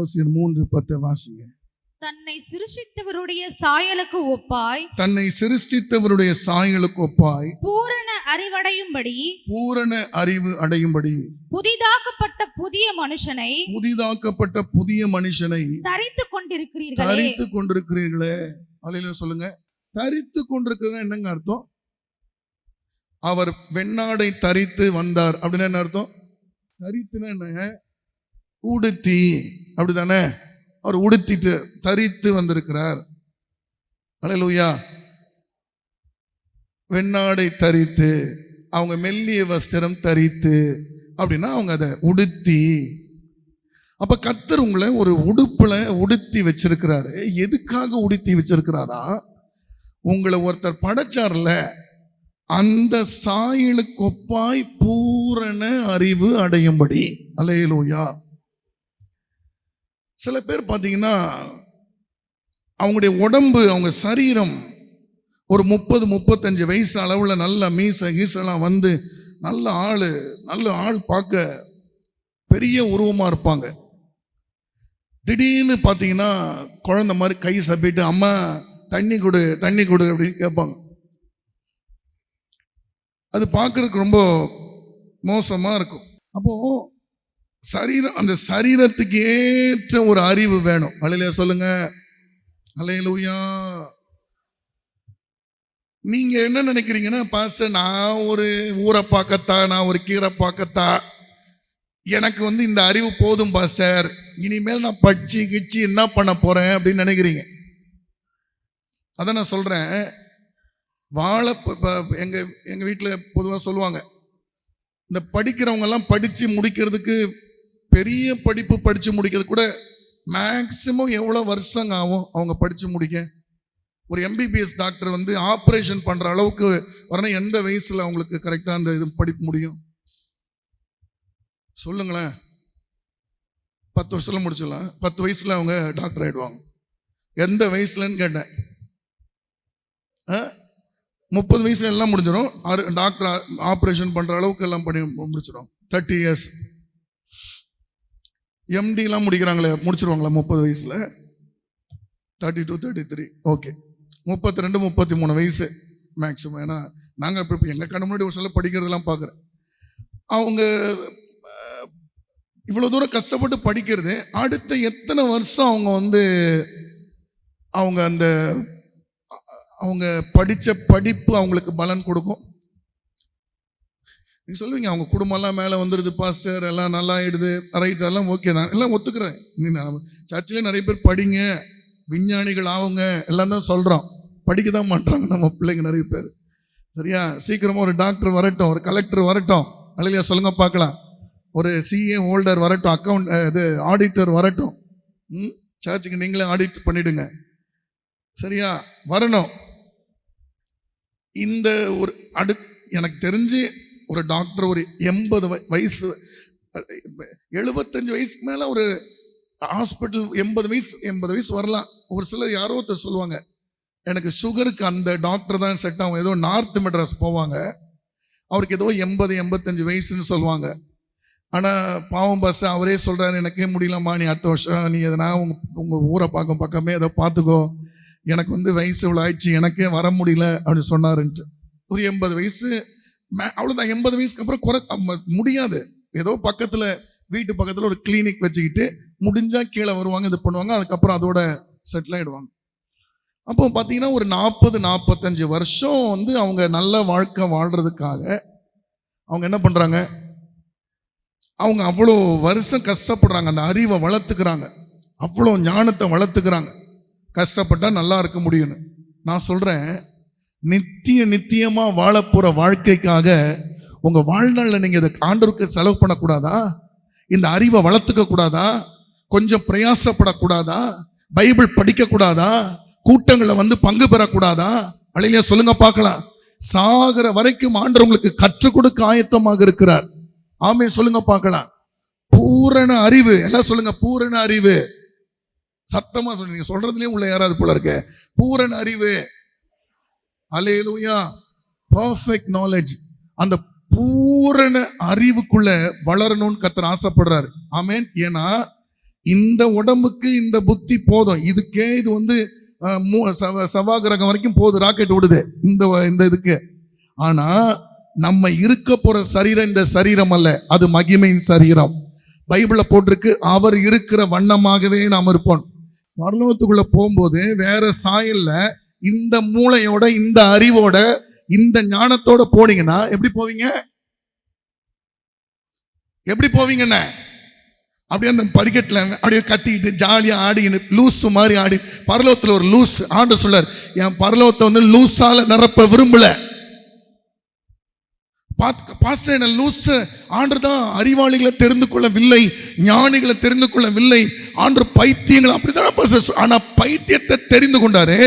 கொலோசியர் 3:10 வாசிங்க. தன்னை சிருஷ்டித்தவருடைய சாயலுக்கு ஒப்பாய், தன்னை சிருஷ்டித்தவருடைய சாயலுக்கு ஒப்பாய் பூரண அறிவடையும்படி, பூரண அறிவு அடையும்படி புதிதாக்கப்பட்ட புதிய மனுஷனை, புதிதாக்கப்பட்ட புதிய மனுஷனை தரித்துக் கொண்டிருக்கிறீர்களே. தரித்துக் கொண்டிருக்கிறீர்களே. அல்லேலூயா சொல்லுங்க. தரித்துக் கொண்டிருக்கிறது என்னங்க அர்த்தம்? அவர் வெண்ணாடை தரித்து வந்தார் அப்படின்னா என்ன அர்த்தம்? தரித்துனா என்ன? உடுத்தி, அப்படிதானே? அவர் உடுத்திட்டு தரித்து வந்திருக்கிறார். அல்லேலூயா. வெண்ணாடை தரித்து, அவங்க மெல்லிய வஸ்திரம் தரித்து அப்படின்னா அவங்க அதை உடுத்தி. அப்ப கர்த்தர் உங்களை ஒரு உடுப்புல உடுத்தி வச்சிருக்கிறாரு. எதுக்காக உடுத்தி வச்சிருக்கிறாரா? உங்களை ஒருத்தர் படைச்சார்ல, அந்த சாயலுக்கு ஒப்பாய் பூரண அறிவு அடையும்படி. அல்லேலூயா. சில பேர் பார்த்தீங்கன்னா அவங்களுடைய உடம்பு, அவங்க சரீரம் ஒரு 30-35 வயசு அளவில் நல்ல மீசை கீசெல்லாம் வந்து நல்ல ஆள் பார்க்க பெரிய உருவமாக இருப்பாங்க. திடீர்னு பார்த்தீங்கன்னா குழந்தை மாதிரி கை சப்பிட்டு அம்மா தண்ணி கொடு அப்படின்னு கேட்பாங்க. அது பார்க்கறதுக்கு ரொம்ப மோசமாக இருக்கும். அப்போது சரீரம், அந்த சரீரத்துக்கு ஏற்ற ஒரு அறிவு வேணும். அல்லேலூயா சொல்லுங்க. அல்லேலூயா. நீங்க என்ன நினைக்கிறீங்கன்னா, பாஸ்டர் நான் ஒரு ஊரை பார்க்கத்தா, நான் ஒரு கீரை பார்க்கத்தா, எனக்கு இந்த அறிவு போதும் பாஸ்டர், இனிமேல் நான் படிச்சு கிச்சு என்ன பண்ண போறேன் அப்படின்னு நினைக்கிறீங்க. அதான் நான் சொல்றேன். எங்க வீட்டில் பொதுவாக சொல்லுவாங்க, இந்த படிக்கிறவங்க எல்லாம் படிச்சு முடிக்கிறதுக்கு, பெரிய படிப்பு படிச்சு முடிக்கிறது கூட மேக்சிமம் எவ்வளோ வருஷங்க ஆகும் அவங்க படிச்சு முடிக்க? ஒரு எம்பிபிஎஸ் டாக்டர் ஆப்ரேஷன் பண்ற அளவுக்கு வரணும், எந்த வயசுல அவங்களுக்கு கரெக்டா அந்த இது படிப்பு முடியும்? சொல்லுங்களேன். 10 வருஷத்துல முடிச்சிடலாம். 10 வயசுல அவங்க டாக்டர் ஆயிடுவாங்க. எந்த வயசுலன்னு கேட்டேன். 30 வயசுல எல்லாம் முடிஞ்சிடும். டாக்டர் ஆப்ரேஷன் பண்ற அளவுக்கு எல்லாம் பண்ணி முடிச்சிடும். 30 இயர்ஸ். எம்டிலாம் முடிக்கிறாங்களே, முடிச்சிருவாங்களா 30 வயசுல? 32, 33, ஓகே. 32, 33 வயசு மேக்சிமம். ஏன்னா நாங்கள் இப்போ எங்கள் கண்ணு முன்னாடி ஒரு சில படிக்கிறதெல்லாம் பார்க்குறேன். அவங்க இவ்வளோ தூரம் கஷ்டப்பட்டு படிக்கிறது, அடுத்த எத்தனை வருஷம் அவங்க படித்த படிப்பு அவங்களுக்கு பலன் கொடுக்கும்? நீ சொல்லுவீங்க அவங்க குடும்பம்லாம் மேலே வந்துடுது பாஸ்டர், எல்லாம் நல்லா ஆயிடுது, ரைட், அதெல்லாம் ஓகே தான், எல்லாம் ஒத்துக்கிறேன். சர்ச்சில் நிறைய பேர் படிங்க, விஞ்ஞானிகள் ஆகுங்க எல்லாம் தான் சொல்கிறோம். படிக்க தான் மாட்டாங்க நம்ம பிள்ளைங்க நிறைய பேர். சரியா? சீக்கிரமாக ஒரு டாக்டர் வரட்டும், ஒரு கலெக்டர் வரட்டும், அல்லையா சொல்லுங்க பார்க்கலாம், ஒரு சிஏ ஹோல்டர் வரட்டும், இது ஆடிட்டர் வரட்டும். சர்ச்சுக்கு நீங்களே ஆடிட் பண்ணிடுங்க. சரியா? வரணும். இந்த ஒரு எனக்கு தெரிஞ்சு ஒரு டாக்டர் ஒரு 80 வயசு 75 வயசுக்கு மேலே ஒரு ஹாஸ்பிட்டல் 80 வயசு வரலாம். ஒரு சிலர் யாரோ ஒருத்தர் சொல்லுவாங்க, எனக்கு சுகருக்கு அந்த டாக்டர் தான் செட் ஆகும். ஏதோ நார்த் மெட்ராஸ் போவாங்க, அவருக்கு ஏதோ 80-85 வயசுன்னு சொல்லுவாங்க. ஆனால் பாவம் பாஸ் அவரே சொல்கிறாரு, எனக்கே முடியலம்மா, நீ அடுத்த வருஷம் நீ எதனா உங்கள் ஊரை பக்கமே ஏதோ பார்த்துக்கோ, எனக்கு வயசு இவ்வளோ ஆயிடுச்சு, எனக்கே வர முடியல அப்படின்னு சொன்னாருன்ட்டு. ஒரு 80 வயசு அவ்வளோதான். 80 வயசுக்கு அப்புறம் முடியாது. ஏதோ வீட்டு பக்கத்தில் ஒரு கிளினிக் வச்சுக்கிட்டு முடிஞ்சா கீழே வருவாங்க, இது பண்ணுவாங்க, அதுக்கப்புறம் அதோட செட்டில் ஆகிடுவாங்க. அப்போ பார்த்தீங்கன்னா ஒரு 40-45 வருஷம் அவங்க நல்ல வாழ்க்கை வாழ்றதுக்காக அவங்க என்ன பண்ணுறாங்க? அவங்க அவ்வளோ வருஷம் கஷ்டப்படுறாங்க, அந்த அறிவை வளர்த்துக்கிறாங்க, அவ்வளோ ஞானத்தை வளர்த்துக்கிறாங்க. கஷ்டப்பட்டால் நல்லா இருக்க முடியும்னு நான் சொல்கிறேன். நித்தியமாக வாழப்போகிற வாழ்க்கைக்காக உங்கள் வாழ்நாளில் நீங்கள் இதை ஆண்டவருக்கு செலவு பண்ணக்கூடாதா? இந்த அறிவை வளர்த்துக்க கூடாதா? கொஞ்சம் பிரயாசப்படக்கூடாதா? பைபிள் படிக்கக்கூடாதா? கூட்டங்களை பங்கு பெறக்கூடாதா? அல்லேலூயா சொல்லுங்க பார்க்கலாம். சாகிற வரைக்கும் ஆண்டவர் உங்களுக்கு கற்றுக் கொடுக்க ஆயத்தமாக இருக்கிறார். ஆமென் சொல்லுங்க பார்க்கலாம். பூரண அறிவு, எல்லாம் சொல்லுங்க பூரண அறிவு. சத்தமா சொல்லுங்க. நீங்க சொல்றதுலயே உள்ள யாராவது போல இருக்க. பூரண அறிவு. அல்லேலூயா. Perfect knowledge. அந்த பூரண அறிவுக்குள்ள வளரணும்னு கர்த்தர் ஆசைப்படுறாரு. ஆமென். ஏன்னா இந்த உடம்புக்கு இந்த புத்தி போதும், இதுக்கே இது வந்து செவ்வாய்க்கிரகம் வரைக்கும் போகுது, ராக்கெட் விடுது இந்த இதுக்கு. ஆனா நம்ம இருக்க போற சரீரம் இந்த சரீரம் அல்ல, அது மகிமையின் சரீரம். பைபிள்ல போட்டிருக்கு, அவர் இருக்கிற வண்ணமாகவே நாம் இருப்போம். பரலோகத்துக்குள்ள போகும்போது வேற சாயல்ல இந்த மூளையோட, இந்த அறிவோட, இந்த ஞானத்தோட போனீங்கன்னா எப்படி போவீங்க? எப்படி போவீங்கன்னு அப்படியே அந்த படிக்கட்டில் அப்படியே கத்திக்கிட்டு ஜாலியா ஆடின்னு லூஸ் மாதிரி ஆடி. பரலோகத்துல ஒரு லூஸ் ஆண்டு சொல்லார், என் பரலோகத்தை வந்து லூஸால நிரப்ப விரும்பல. லூஸ் ஆண்டு தான் அறிவாளிகளை தெரிந்து கொள்ளவில்லை, ஞானிகளை தெரிந்து கொள்ளவில்லை. ஆண்டு பைத்தியங்களை அப்படிதான். ஆனா பைத்தியத்தை தெரிந்து கொண்டாரு.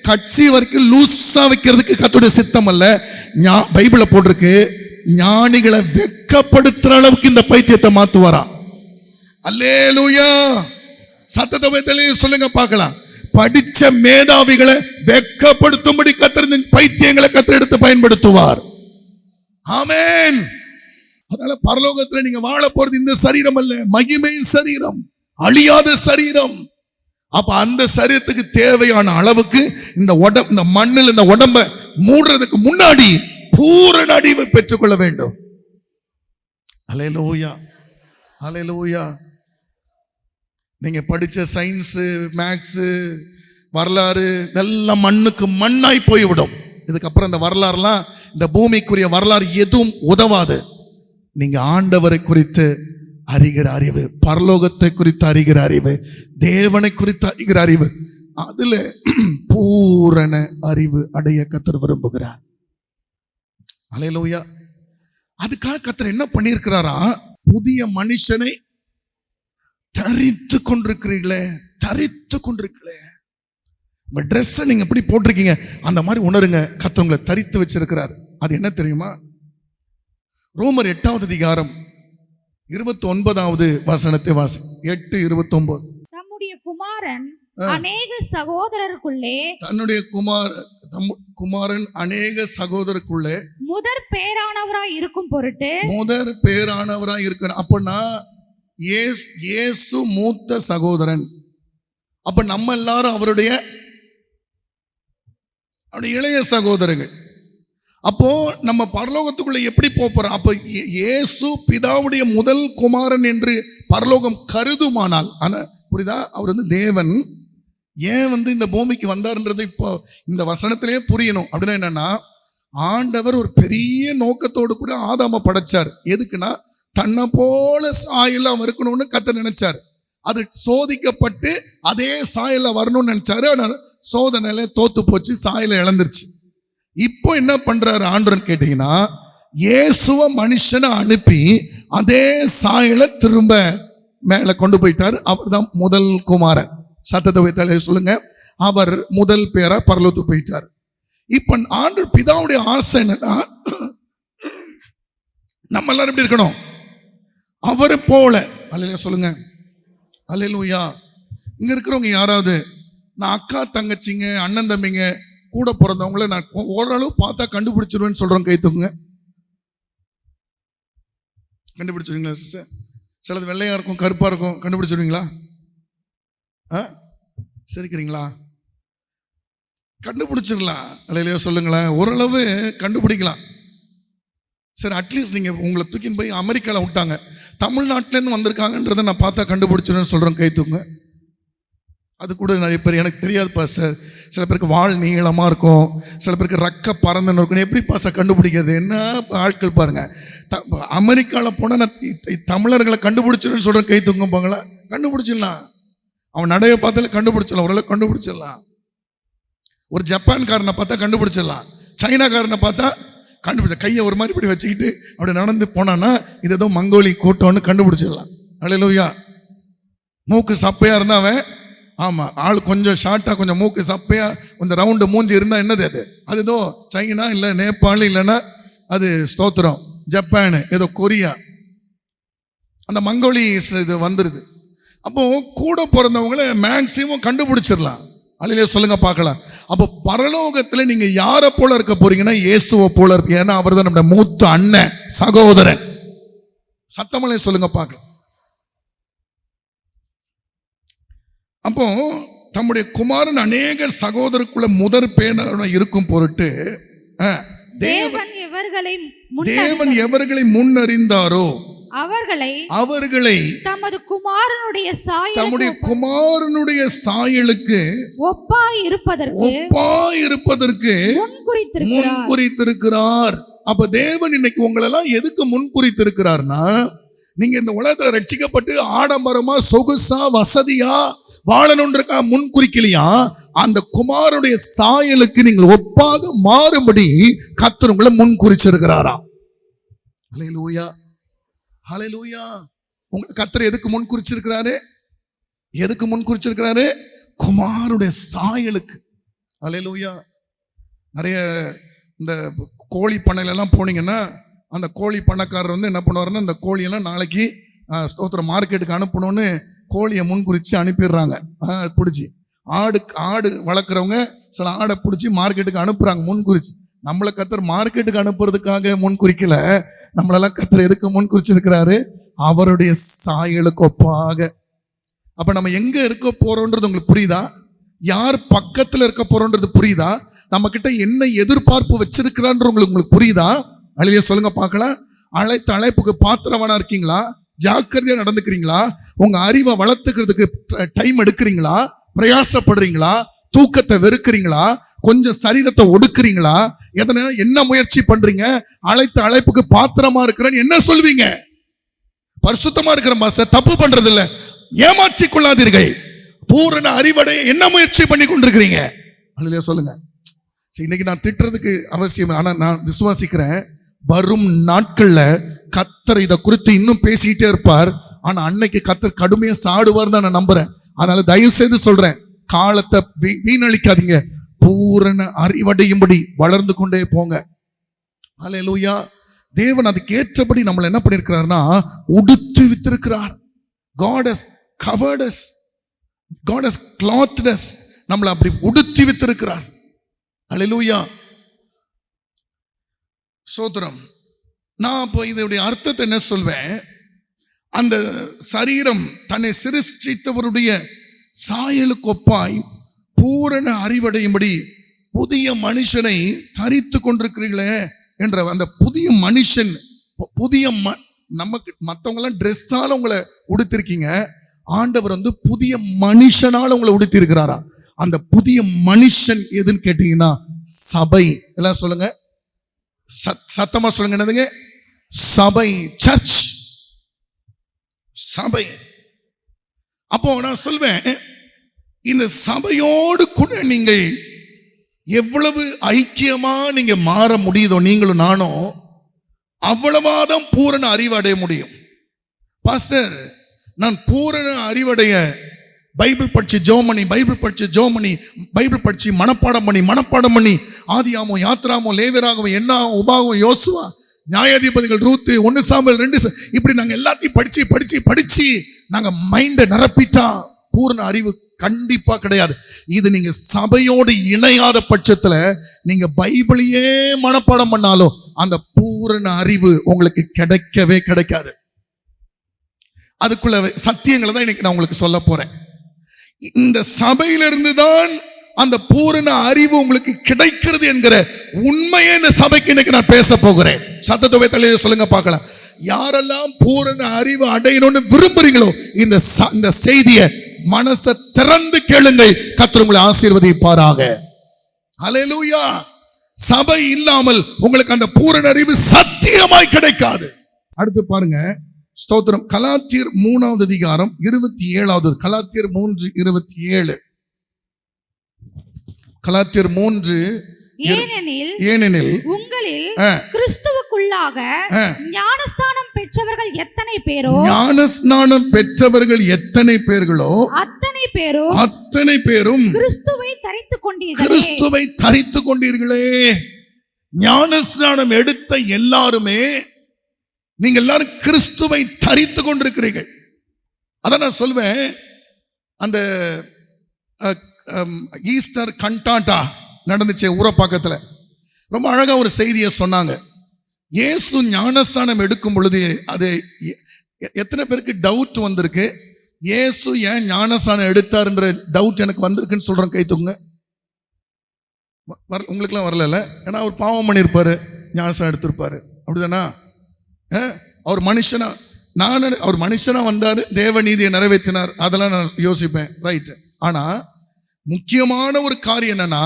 கட்சி வரைக்கும் லூஸா வைக்கிறதுக்கு கர்த்தருடைய சித்தம் அல்ல. பைபிள்ல போட்டிருக்கு, ஞானிகளை வெட்கப்படுத்துற அளவுக்கு இந்த பைத்தியத்தை மாத்துவாரா. அல்லேலூயா. சத்தத்தை சொல்லுங்க பார்க்கலாம். படிச்ச மேதாவிகளை வெட்கப்படுத்தும்படி கர்த்தர் பைத்தியங்களை கர்த்தர் எடுத்து பயன்படுத்துவார். ஆமென். அதனால பரலோகத்துல நீங்க வாழ போறது இந்த சரீரம் அல்ல, மகிமையின் சரீரம், அழியாத சரீரம். அப்ப அந்த சரீரத்துக்கு தேவையான அளவுக்கு இந்த மண்ணில் இந்த உடம்ப மூடுறதுக்கு முன்னாடி பூரண அறிவை பெற்றுக்கொள்ள வேண்டும். அல்லேலூயா, அல்லேலூயா. நீங்க படிச்ச சயின்ஸ், மேக்ஸ், வரலாறு எல்லாம் மண்ணுக்கு மண்ணாய் போய்விடும். இதுக்கப்புறம் இந்த வரலாறுலாம், இந்த பூமிக்குரிய வரலாறு எதுவும் உதவாது. நீங்க ஆண்டவரை குறித்து அறிகிற அறிவு, பரலோகத்தை குறித்து அறிகிற அறிவு, தேவனை குறித்து அறிகிற அறிவு, அதுல பூரண அறிவு அடைய கர்த்தர் விரும்புகிறார். அல்லேலூயா. அதுக்காக கர்த்தர் என்ன பண்ணியிருக்கிறாரா, புதிய மனுஷனை தரித்து கொண்டிருக்கிறீர்களே, தரித்து கொண்டிருக்கிறீர்களே. உங்க ட்ரெஸ் நீங்க எப்படி போட்டிருக்கீங்க அந்த மாதிரி உணருங்க, கர்த்தர் உங்களை தரித்து வச்சிருக்கிறார். அது என்ன தெரியுமா? ரோமர் 8வது அதிகாரம் 29வது வசனத்தை வாசி. 8:29. தம்முடைய குமாரன் அநேக சகோதரருக்குள்ளே, தன்னுடைய குமாரன் அநேக சகோதரருக்குள்ளே முதற் பேரானவராய் இருக்கும் பொருட்டு, முதற் பேரானவராய் இருக்கணும். அப்படின்னா இயேசு மூத்த சகோதரன். அப்ப நம்ம எல்லாரும் அவருடைய இளைய சகோதரர்கள். அப்போ நம்ம பரலோகத்துக்குள்ள எப்படி போறோம்? அப்ப இயேசு பிதாவுடைய முதல் குமாரன் என்று பரலோகம் கருதுமானால், ஆனா புரியுதா, அவர் வந்து தேவன். ஏன் இந்த பூமிக்கு வந்தார்ன்றது இப்போ இந்த வசனத்திலே புரியணும். அப்படின்னா என்னன்னா, ஆண்டவர் ஒரு பெரிய நோக்கத்தோடு கூட ஆதாம படைச்சார். எதுக்குன்னா, தன்னை போல சாயெல்லாம் இருக்கணும்னு கர்த்தர் நினைச்சார். அது சோதிக்கப்பட்டு அதே சாயல வரணும்னு நினைச்சாரு. ஆனால் சோதனையில தோத்து போச்சு, சாயல இழந்துருச்சு. இப்போ என்ன பண்றாரு ஆண்டவன் கேட்டீங்கன்னா, இயேசுவ மனுஷனை அனுப்பி அதே சாயலை திரும்ப மேல கொண்டு போயிட்டாரு. அவர் தான் முதல் குமாரன். சத்தத்தை வைத்தாலே சொல்லுங்க, அவர் முதல் பேரா பரலோகத்துக்கு போயிட்டார். இப்ப ஆண்டவர் பிதாவுடைய ஆசை என்னன்னா, நம்ம எல்லாரும் எப்படி இருக்கணும்? அவரை போல. அல்லேலூயா சொல்லுங்க, அல்லேலூயா. இங்க இருக்கிறவங்க யாராவது, நான் அக்கா தங்கச்சிங்க, அண்ணன் தம்பிங்க, கூட பிறந்தவங்கள நான் ஓரளவு பார்த்தா கண்டுபிடிச்சிருவேன்னு சொல்றோம், கை தூக்குங்க. கண்டுபிடிச்சிருவீங்களா சிஸ்டர்? சிலது வெள்ளையா இருக்கும், கருப்பா இருக்கும், கண்டுபிடிச்சிருவீங்களா? சரிக்கிறீங்களா? கண்டுபிடிச்சிடலாம். அல்லேலூயா சொல்லுங்களேன். ஓரளவு கண்டுபிடிக்கலாம். சரி, அட்லீஸ்ட் நீங்க உங்களை தூக்கின்னு போய் அமெரிக்கால விட்டாங்க, தமிழ்நாட்டிலேருந்து வந்திருக்காங்கன்றதை நான் பார்த்தா கண்டுபிடிச்சிருன்னு சொல்றேன், கை தூக்குங்க. அது கூட நிறைய பேர் எனக்கு தெரியாது பாஸ்டர். சில பேருக்கு வால் நீளமாக இருக்கும், சில பேருக்கு ரக்க பறந்துன்னு இருக்கும். எப்படி பாஸ்டர் கண்டுபிடிக்கிறது? என்ன ஆட்கள் பாருங்க. அமெரிக்காவில் போனால் நான் தமிழர்களை கண்டுபிடிச்சிருன்னு சொல்கிறேன், கை தூங்க போங்களா? கண்டுபிடிச்சிடலாம். அவன் நடைய பார்த்தாலே கண்டுபிடிச்சிடலாம், ஓரளவு கண்டுபிடிச்சிடலாம். ஒரு ஜப்பான்காரனை பார்த்தா கண்டுபிடிச்சிடலாம், சைனாக்காரனை பார்த்தா கண்டுபிடிச்ச கையை ஒரு மாதிரி இப்படி வச்சுக்கிட்டு அப்படி நடந்து போனான்னா இது ஏதோ மங்கோலி கூட்டம்னு கண்டுபிடிச்சிடலாம். அல்லேலூயா. மூக்கு சப்பையாக இருந்தால் அவன், ஆமாம், ஆள் கொஞ்சம் ஷார்ட்டாக, கொஞ்சம் மூக்கு சப்பையா, கொஞ்சம் ரவுண்டு மூஞ்சி இருந்தால் என்னது அது? அது ஏதோ சைனா, இல்லை நேபாள், இல்லைன்னா அது ஸ்தோத்திரம் ஜப்பானு, ஏதோ கொரியா, அந்த மங்கோலிஸ் இது வந்துடுது. அப்போ கூட பிறந்தவங்களை மேக்சிமம் கண்டுபிடிச்சிடலாம். அல்லேலூயா சொல்லுங்க பார்க்கலாம். அப்போ பரலோகத்தில் நீங்க யாரை போல இருக்க போறீங்கன்னா, இயேசுவை போல இருப்பீங்க. ஏன்னா அவர் தான் நம்முடைய மூத்த அண்ணன், சகோதரன். சத்தமலை சொல்லுங்க பார்க்கலாம். அப்போ தம்முடைய குமாரன் அநேக சகோதரருக்குள்ள முதற் பேரான இருக்கும் பொருட்டு தேவன் எவர்களை முன்னறிந்தாரோ அவர்களை தமது குமாரனுடைய சாயலுக்கு ஒப்பாய் இருப்பதற்கு முன்குறித்திருக்கிறார். அப்ப தேவன் இன்னைக்கு உங்களெல்லாம் எதுக்கு முன்குறித்திருக்கிறார்னா, நீங்க இந்த உலகத்துல ரட்சிக்கப்பட்டு ஆடம்பரமா சொகுசா வசதியா வாழணும்ன்றக்கா முன்குறிக்கலையா, அந்த குமாரனுடைய சாயலுக்கு நீங்கள் ஒப்பாக மாறும்படி கர்த்தர் உங்களை முன்குறிச்சிருக்கிறாராம். ஹல்லேலூயா, ஹல்லேலூயா. உங்க கர்த்தர் எதுக்கு முன்குறிச்சிருக்கிறாரு? எதுக்கு முன்குறிச்சிருக்கிறாரு? குமாரனுடைய சாயலுக்கு. ஹல்லேலூயா. நிறைய இந்த கோழி பண்ணையில எல்லாம் போனீங்கன்னா, அந்த கோழி பண்ணக்காரர் வந்து என்ன பண்ணுவாருன்னா, இந்த கோழியெல்லாம் நாளைக்கு ஸ்தோத்திர மார்க்கெட்டுக்கு அனுப்பணும்னு கோழியை முன்குறிச்சு அனுப்பிடுறாங்க. பிடிச்சி ஆடு வளர்க்குறவங்க சில ஆடை பிடிச்சி மார்க்கெட்டுக்கு அனுப்புறாங்க முன்குறிச்சு. நம்மளை கர்த்தர் மார்க்கெட்டுக்கு அனுப்புறதுக்காக முன்குறிக்கல, நம்மளெல்லாம் கர்த்தர் எதுக்கு முன்குறிச்சிருக்கிறாரு? அவருடைய சாயலுக்கு ஒப்பாக. அப்ப நம்ம எங்க இருக்க போறோன்றது உங்களுக்கு புரியுதா? யார் பக்கத்துல இருக்க போறோன்றது புரியுதா? நம்ம கிட்ட என்ன எதிர்பார்ப்பு வச்சிருக்கிறான்ற உங்களுக்கு புரியுதா? அழிய சொல்லுங்க பார்க்கலாம். அழைப்புக்கு பாத்திரவானா இருக்கீங்களா? ஜாக்கிரதையா நடந்துக்கிறீங்களா? உங்க அறிவை வளர்த்துக்கிறதுக்கு டைம் எடுக்கிறீங்களா? பிரயாசப்படுறீங்களா? தூக்கத்தை வெறுக்கிறீங்களா? கொஞ்சம் சரீரத்தை ஒடுக்குறீங்களா? என்ன முயற்சி பண்றீங்க? அழைப்புக்கு பாத்திரமா இருக்கிறேன்னு என்ன சொல்வீங்க? பரிசுத்தமா இருக்கிற மாச தப்பு பண்றது இல்ல, ஏமாற்றிக் கொள்ளாதீர்கள். பூரண அறிவடைய என்ன முயற்சி பண்ணி கொண்டிருக்கிறீங்க? அல்லையா சொல்லுங்க. இன்னைக்கு நான் திட்டுறதுக்கு அவசியம், ஆனா நான் விசுவாசிக்கிறேன் வரும் நாட்கள்ல கர்த்தர் இதை குறித்து இன்னும் பேசிக்கிட்டே இருப்பார். ஆனா அன்னைக்கு கர்த்தர் கடுமையா சாடுவார் தான் நான் நம்புறேன். அதனால தயவு செய்து சொல்றேன், காலத்தை வீணளிக்காதீங்க. பூரண அறிவடையும்படி வளர்ந்து கொண்டே போங்க. ஹல்லேலூயா. தேவன் அதுக்கு ஏற்றபடி நம்மளை என்ன பண்ணிருக்கிறார்னா உடுத்து வித்திருக்கிறார். God has covered us. God has clothed us. நம்மளை அப்படி உடுத்தி வித்திருக்கிறார். ஹல்லேலூயா. சோதரம். நான் இப்போ இதனுடைய அர்த்தத்தை என்ன சொல்வேன்? அந்த சரீரம் தன்னை சிருஷ்டித்தவருடைய சாயலுக்கு ஒப்பாய் பூரண அறிவடையும்படி புதிய மனுஷனை தரித்து கொண்டிருக்கிறீர்களே என்ற அந்த புதிய மனுஷன், நமக்கு மற்றவங்க எல்லாம் ட்ரெஸ்ஸால உங்களை உடுத்திருக்கீங்க, ஆண்டவர் வந்து புதிய மனுஷனால உங்களை உடுத்தி இருக்கிறாரா? அந்த புதிய மனுஷன் எதுன்னு கேட்டீங்கன்னா சபை. எல்லாம் சொல்லுங்க, சத்தமா சொல்லுங்க. என்னதுங்க? சபை, சர்ச், சபை. அப்போ நான் சொல்வேன், இந்த சபையோடு கூட நீங்கள் எவ்வளவு ஐக்கியமா நீங்க மாற முடியுதோ நீங்களும் நானும், அவ்வளவாதான் பூரண அறிவு அடைய முடியும். பாஸ்டர், நான் பூரண அறிவடைய பைபிள் படிச்சு ஜோமணி, பைபிள் படிச்சு மனப்பாடம் பண்ணி ஆதியாமோ, யாத்ராமோ, லேவியராகமோ, என்னாகும், உபாகம், யோசுவா, நியாயாதிபதிகள், ரூத்து, 1 சாமுவேல், 2 இப்படி நாங்க எல்லாத்தையும் படிச்சு நாங்க மைண்டை நிரப்பிட்டா பூரண அறிவு கண்டிப்பா கிடையாது. இது நீங்க சபையோடு இணையாத பட்சத்துல நீங்க பைபிளையே மனப்பாடம் பண்ணாலும் அந்த பூரண அறிவு உங்களுக்கு கிடைக்கவே கிடைக்காது. அதுக்குள்ள சத்தியங்களை தான் இன்னைக்கு நான் உங்களுக்கு சொல்ல போறேன். இந்த சபையிலிருந்து தான் அந்த பூரண அறிவு உங்களுக்கு கிடைக்கிறது என்கிற உண்மையை இந்த சபைக்கு இன்னைக்கு நான் பேச போகிறேன். சத்தத்தோவை தலையில சொல்லுங்க பார்க்கலாம். யாரெல்லாம் பூரண அறிவு அடையணும்னு விரும்புறீங்களோ இந்த செய்தியை மனசை திறந்து கேளுங்கள். கர்த்தர் உங்களை ஆசீர்வதிப்பாராக. ஹல்லேலூயா. சபை இல்லாமல் உங்களுக்கு அந்த பூரண அறிவு சத்தியமாய் கிடைக்காது. அடுத்து பாருங்க, ஸ்தோத்திரம். கலாத்தியர் 3வது அதிகாரம் 27வது. கலாத்தியர் 3:27. கலாத்தியர் 3. ஏனெனில் உங்களில் கிறிஸ்துவுக்குள்ளாக ஞானஸ்நானம் பெற்றவர்கள் எத்தனை பேர்களோ அத்தனை பேரும் கிறிஸ்துவை தரித்து கொண்டீர்களே. ஞானஸ்நானம் எடுத்த எல்லாருமே நீங்க எல்லாரும் கிறிஸ்துவை தரித்து கொண்டிருக்கிறீர்கள். அதான் நான் சொல்வேன், அந்த ஈஸ்டர் கண்டாட்டா நடந்துச்சு ஊரப்பாக்கத்துல. ரொம்ப அழகா ஒரு செய்தியை சொன்னாங்க. இயேசு ஞானஸ்நானம் எடுக்கும் பொழுது அது எத்தனை பேருக்கு டவுட் வந்திருக்கு? இயேசு ஏன் ஞானஸ்நானம் எடுத்தாருன்ற டவுட் எனக்கு வந்திருக்குன்னு சொல்றேன், கை தூங்க. உங்களுக்குலாம் வரல, ஏன்னா அவர் பாவம் பண்ணியிருப்பாரு, ஞானஸ்நானம் எடுத்திருப்பாரு, அப்படிதானா? அவர் மனுஷனா, அவர் மனுஷனா வந்தாரு, தேவ நீதியை நிறைவேற்றினார், அதெல்லாம் நான் யோசிப்பேன், ரைட். ஆனா முக்கியமான ஒரு காரியம் என்னன்னா,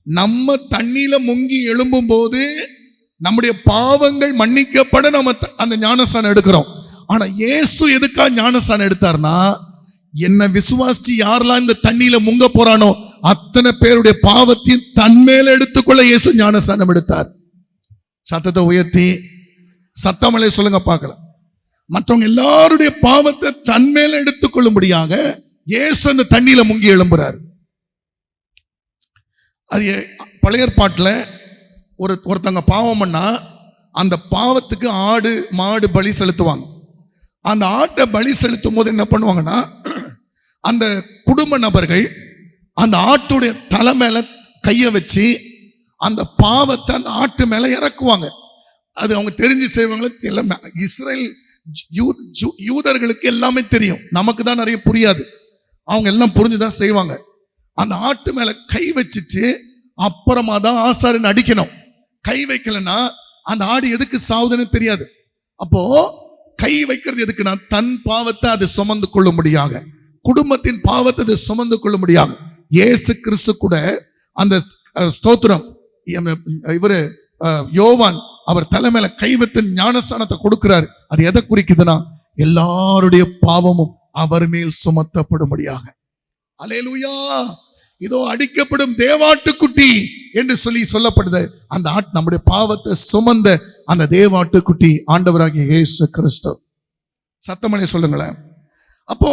நம்ம தண்ணியில முங்கி எழும்பும் போது நம்முடைய பாவங்கள் மன்னிக்கப்பட நம்ம அந்த ஞானஸ்நானம் எடுக்கிறோம். ஆனா இயேசு எதுக்காக ஞானஸ்நானம் எடுத்தார்னா, என்ன விசுவாசி யாரெல்லாம் இந்த தண்ணியில முங்க போறானோ அத்தனை பேருடைய பாவத்தையும் தன்மேல எடுத்துக்கொள்ள இயேசு ஞானஸ்நானம் எடுத்தார். சத்தத்தை உயர்த்தி சத்தமலை சொல்லுங்க பார்க்கலாம். மற்றவங்க எல்லாருடைய பாவத்தை தன்மேல எடுத்துக்கொள்ளும்படியாக இயேசு அந்த தண்ணியில முங்கி எழும்புறார். அது பழைய ஏற்பாட்டில் ஒருத்தங்க பாவம் பண்ணா அந்த பாவத்துக்கு ஆடு மாடு பலி செலுத்துவாங்க. அந்த ஆட்டை பலி செலுத்தும் போது என்ன பண்ணுவாங்கன்னா, அந்த குடும்ப நபர்கள் அந்த ஆட்டுடைய தலை மேல கையை வச்சு அந்த பாவத்தை அந்த ஆட்டு மேல இறக்குவாங்க. அது அவங்க தெரிஞ்சு செய்வாங்க. எல்லாமே இஸ்ரேல் யூதர்களுக்கு எல்லாமே தெரியும், நமக்கு தான் நிறைய புரியாது, அவங்க எல்லாம் புரிஞ்சுதான் செய்வாங்க. அந்த ஆட்டு மேல கை வச்சுட்டு அப்புறமா தான் ஆசாரின் அடிக்கணும். கை வைக்கலன்னா அந்த ஆடு எதுக்கு சாவுதுன்னு தெரியாது. அப்போ கை வைக்கிறது எதுக்குன்னா, தன் பாவத்தை அது சுமந்து கொள்ளும்படியாக, குடும்பத்தின் பாவத்தை அது சுமந்து கொள்ளும்படியாக. இயேசு கிறிஸ்து கூட அந்த ஸ்தோத்திரம் இவரு யோவான் அவர் தலைமையில கை வைத்து ஞானஸ்நானத்தை கொடுக்கிறார். அது எதை குறிக்குதுன்னா, எல்லாருடைய பாவமும் அவர் மேல் சுமத்தப்படும்படியாக. அல்லேலூயா. இதோ அடிக்கப்படும் தேவாட்டுக்குட்டி என்று சொல்லப்படுது. அந்த நம்முடைய பாவத்தை சுமந்த அந்த தேவாட்டுக்குட்டி ஆண்டவராகிய இயேசு கிறிஸ்து. சத்தமனை சொல்லுங்களேன். அப்போ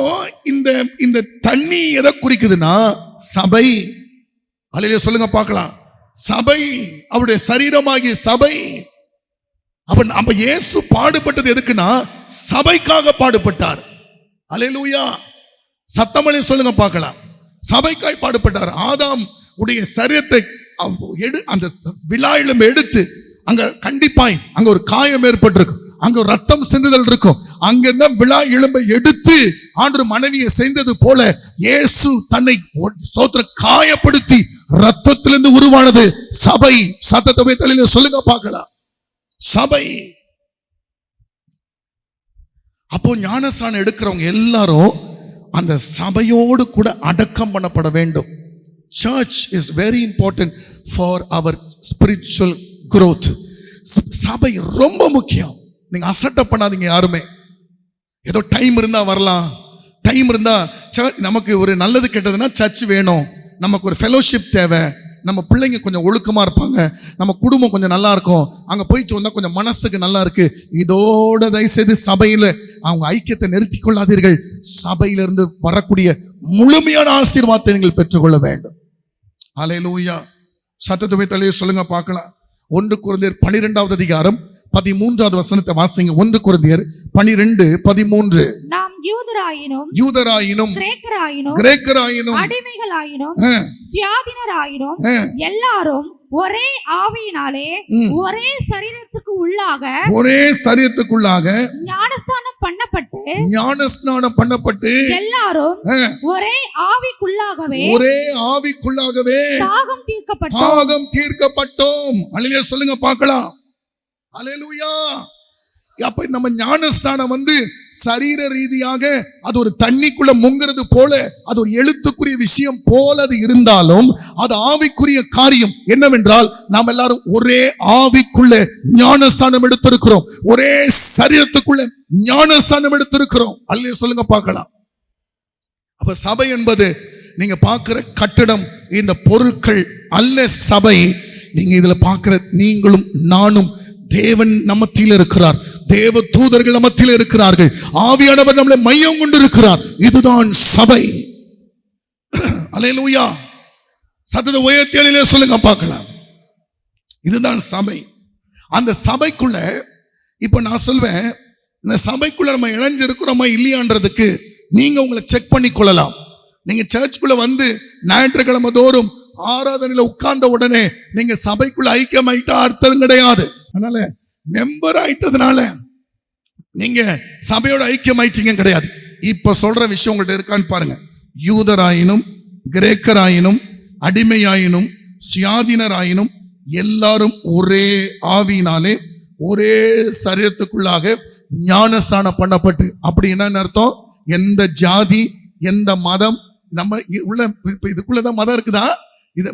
இந்த தண்ணி எதை குறிக்குதுன்னா, சபை. அல்லேலூயா சொல்லுங்க பார்க்கலாம். சபை, அவருடைய சரீரமாகிய சபை. அப்ப இயேசு பாடுபட்டது எதுக்குன்னா, சபைக்காக பாடுபட்டார். அல்லேலூயா. சத்தமனை சொல்லுங்க பார்க்கலாம். சபைக்காய் பாடுபட்டார். ஆதாம் உடைய சரீரத்தை அந்த விழாயிலும் எடுத்து அங்க கண்டிப்பாய் அங்க ஒரு காயம் ஏற்பட்டிருக்கும், அங்க ஒரு ரத்தம் சிந்துதல் இருக்கும். அங்கிருந்த விழா எலும்பை எடுத்து ஆண்டு மனைவியை செய்தது போல இயேசு தன்னை காயப்படுத்தி ரத்தத்திலிருந்து உருவானது சபை. சத்தத்தை தலையில சொல்லுங்க பார்க்கலாம். சபை. அப்போ ஞானஸ்நானம் எடுக்கிறவங்க எல்லாரும் அந்த சபையோடு கூட அடக்கம் பண்ணப்பட வேண்டும். Church is very important for our spiritual growth. சபை ரொம்ப முக்கியம். நீங்க அசட்டை பண்ணாதீங்க யாருமே. ஏதோ டைம் இருந்தா வரலாம், டைம் இருந்தா நமக்கு ஒரு நல்லது கெட்டதுன்னா சர்ச் வேணும், நமக்கு ஒரு ஃபெலோஷிப் தேவை, நம்ம பிள்ளைங்க கொஞ்சம் ஒழுக்கமா இருப்பாங்க, நம்ம குடும்பம் கொஞ்சம் நல்லா இருக்கும், அங்க போயிட்டு வந்தா கொஞ்சம் மனசுக்கு நல்லா இருக்கு. இதோட தயவுசெய்து சபையில அவங்க ஐக்கியத்தை நிறுத்திக் கொள்ளாதீர்கள். சபையிலிருந்து வரக்கூடிய முழுமையான ஆசீர்வாதத்தை நீங்கள் பெற்றுக்கொள்ள வேண்டும். அல்லேலூயா. சத்தத்தை தலையை சொல்லுங்க பார்க்கலாம். 1 கொரிந்தியர் 12வது அதிகாரம் 13வது வசனத்தை வாசிங்க. 1 கொரிந்தியர் 12:13. நாம் யூதராயினும் கிரேக்கராயினும் அடிமைகளாயினும் சுயாதீனராயினும் எல்லாரும் ஒரே ஆவியினாலே ஒரே சரீரத்துக்குள்ளாக ஞானஸ்நானம் பண்ணப்பட்டு எல்லாரும் ஒரே ஆவிக்குள்ளாகவே தாகம் தீர்க்கப்பட்டோம். அல்லேலூயா சொல்லுங்க பார்க்கலாம். அல்லேலூயா. அப்ப நம்ம ஞானஸ்நானம் சரீர ரீதியாக அது ஒரு தண்ணிக்குள்ள முங்கிறது போல, அது ஒரு எழுத்துக்குரிய விஷயம் போல அது இருந்தாலும், அது ஆவிக்குரிய காரியம். என்னவென்றால் நாம் எல்லாரும் ஒரே ஆவிக்குள்ள ஞானஸ்நானம் எடுத்திருக்கிறோம், ஒரே சரீரத்துக்குள்ள ஞானஸ்நானம் எடுத்திருக்கிறோம். அல்லேலூயா சொல்லுங்க பார்க்கலாம். அப்ப சபை என்பது நீங்க பார்க்கிற கட்டடம், இந்த பொருட்கள் அல்ல சபை. நீங்க இதுல பார்க்கிற நீங்களும் நானும், தேவன் நம்மத்தில இருக்கிறார், தேவ தூதர்கள் நம்மத்தில இருக்கிறார்கள், ஆவியானவர் நம்மளை மையம் கொண்டு இருக்கிறார். இதுதான் சபை. அல்லேலூயா. சத்தத்தை உயர்த்தி சொல்லுங்க பார்க்கலாம். இதுதான் சபை. அந்த சபைக்குள்ள இப்ப நான் சொல்வேன், இந்த சபைக்குள்ள நம்ம இணைஞ்சிருக்கிறோமா இல்லையான்றதுக்கு நீங்க உங்களை செக் பண்ணி கொள்ளலாம். நீங்க சர்ச்சுக்குள்ள ஞாயிற்றுக்கிழமை தோறும் ஆராதனையில உட்கார்ந்த உடனே நீங்க சபைக்குள்ள ஐக்கியமாயிட்டா அர்த்தம் கிடையாது. அதனால மெம்பர் ஆயிட்டதுனால நீங்க சபையோட ஐக்கியம் ஆயிட்டீங்க கிடையாது. இப்ப சொல்ற விஷயம் உங்கள்ட்ட இருக்கான்னு பாருங்க. யூதராயினும் கிரேக்கராயினும் அடிமையாயினும் சுயாதீனராயினும் எல்லாரும் ஒரே ஆவியினாலே ஒரே சரீரத்துக்குள்ளாக ஞானஸ்நானம் பண்ணப்பட்டு. அப்படி என்னன்னு அர்த்தம்? எந்த ஜாதி எந்த மதம் நம்ம உள்ள இதுக்குள்ளதான் மதம் இருக்குதா? இது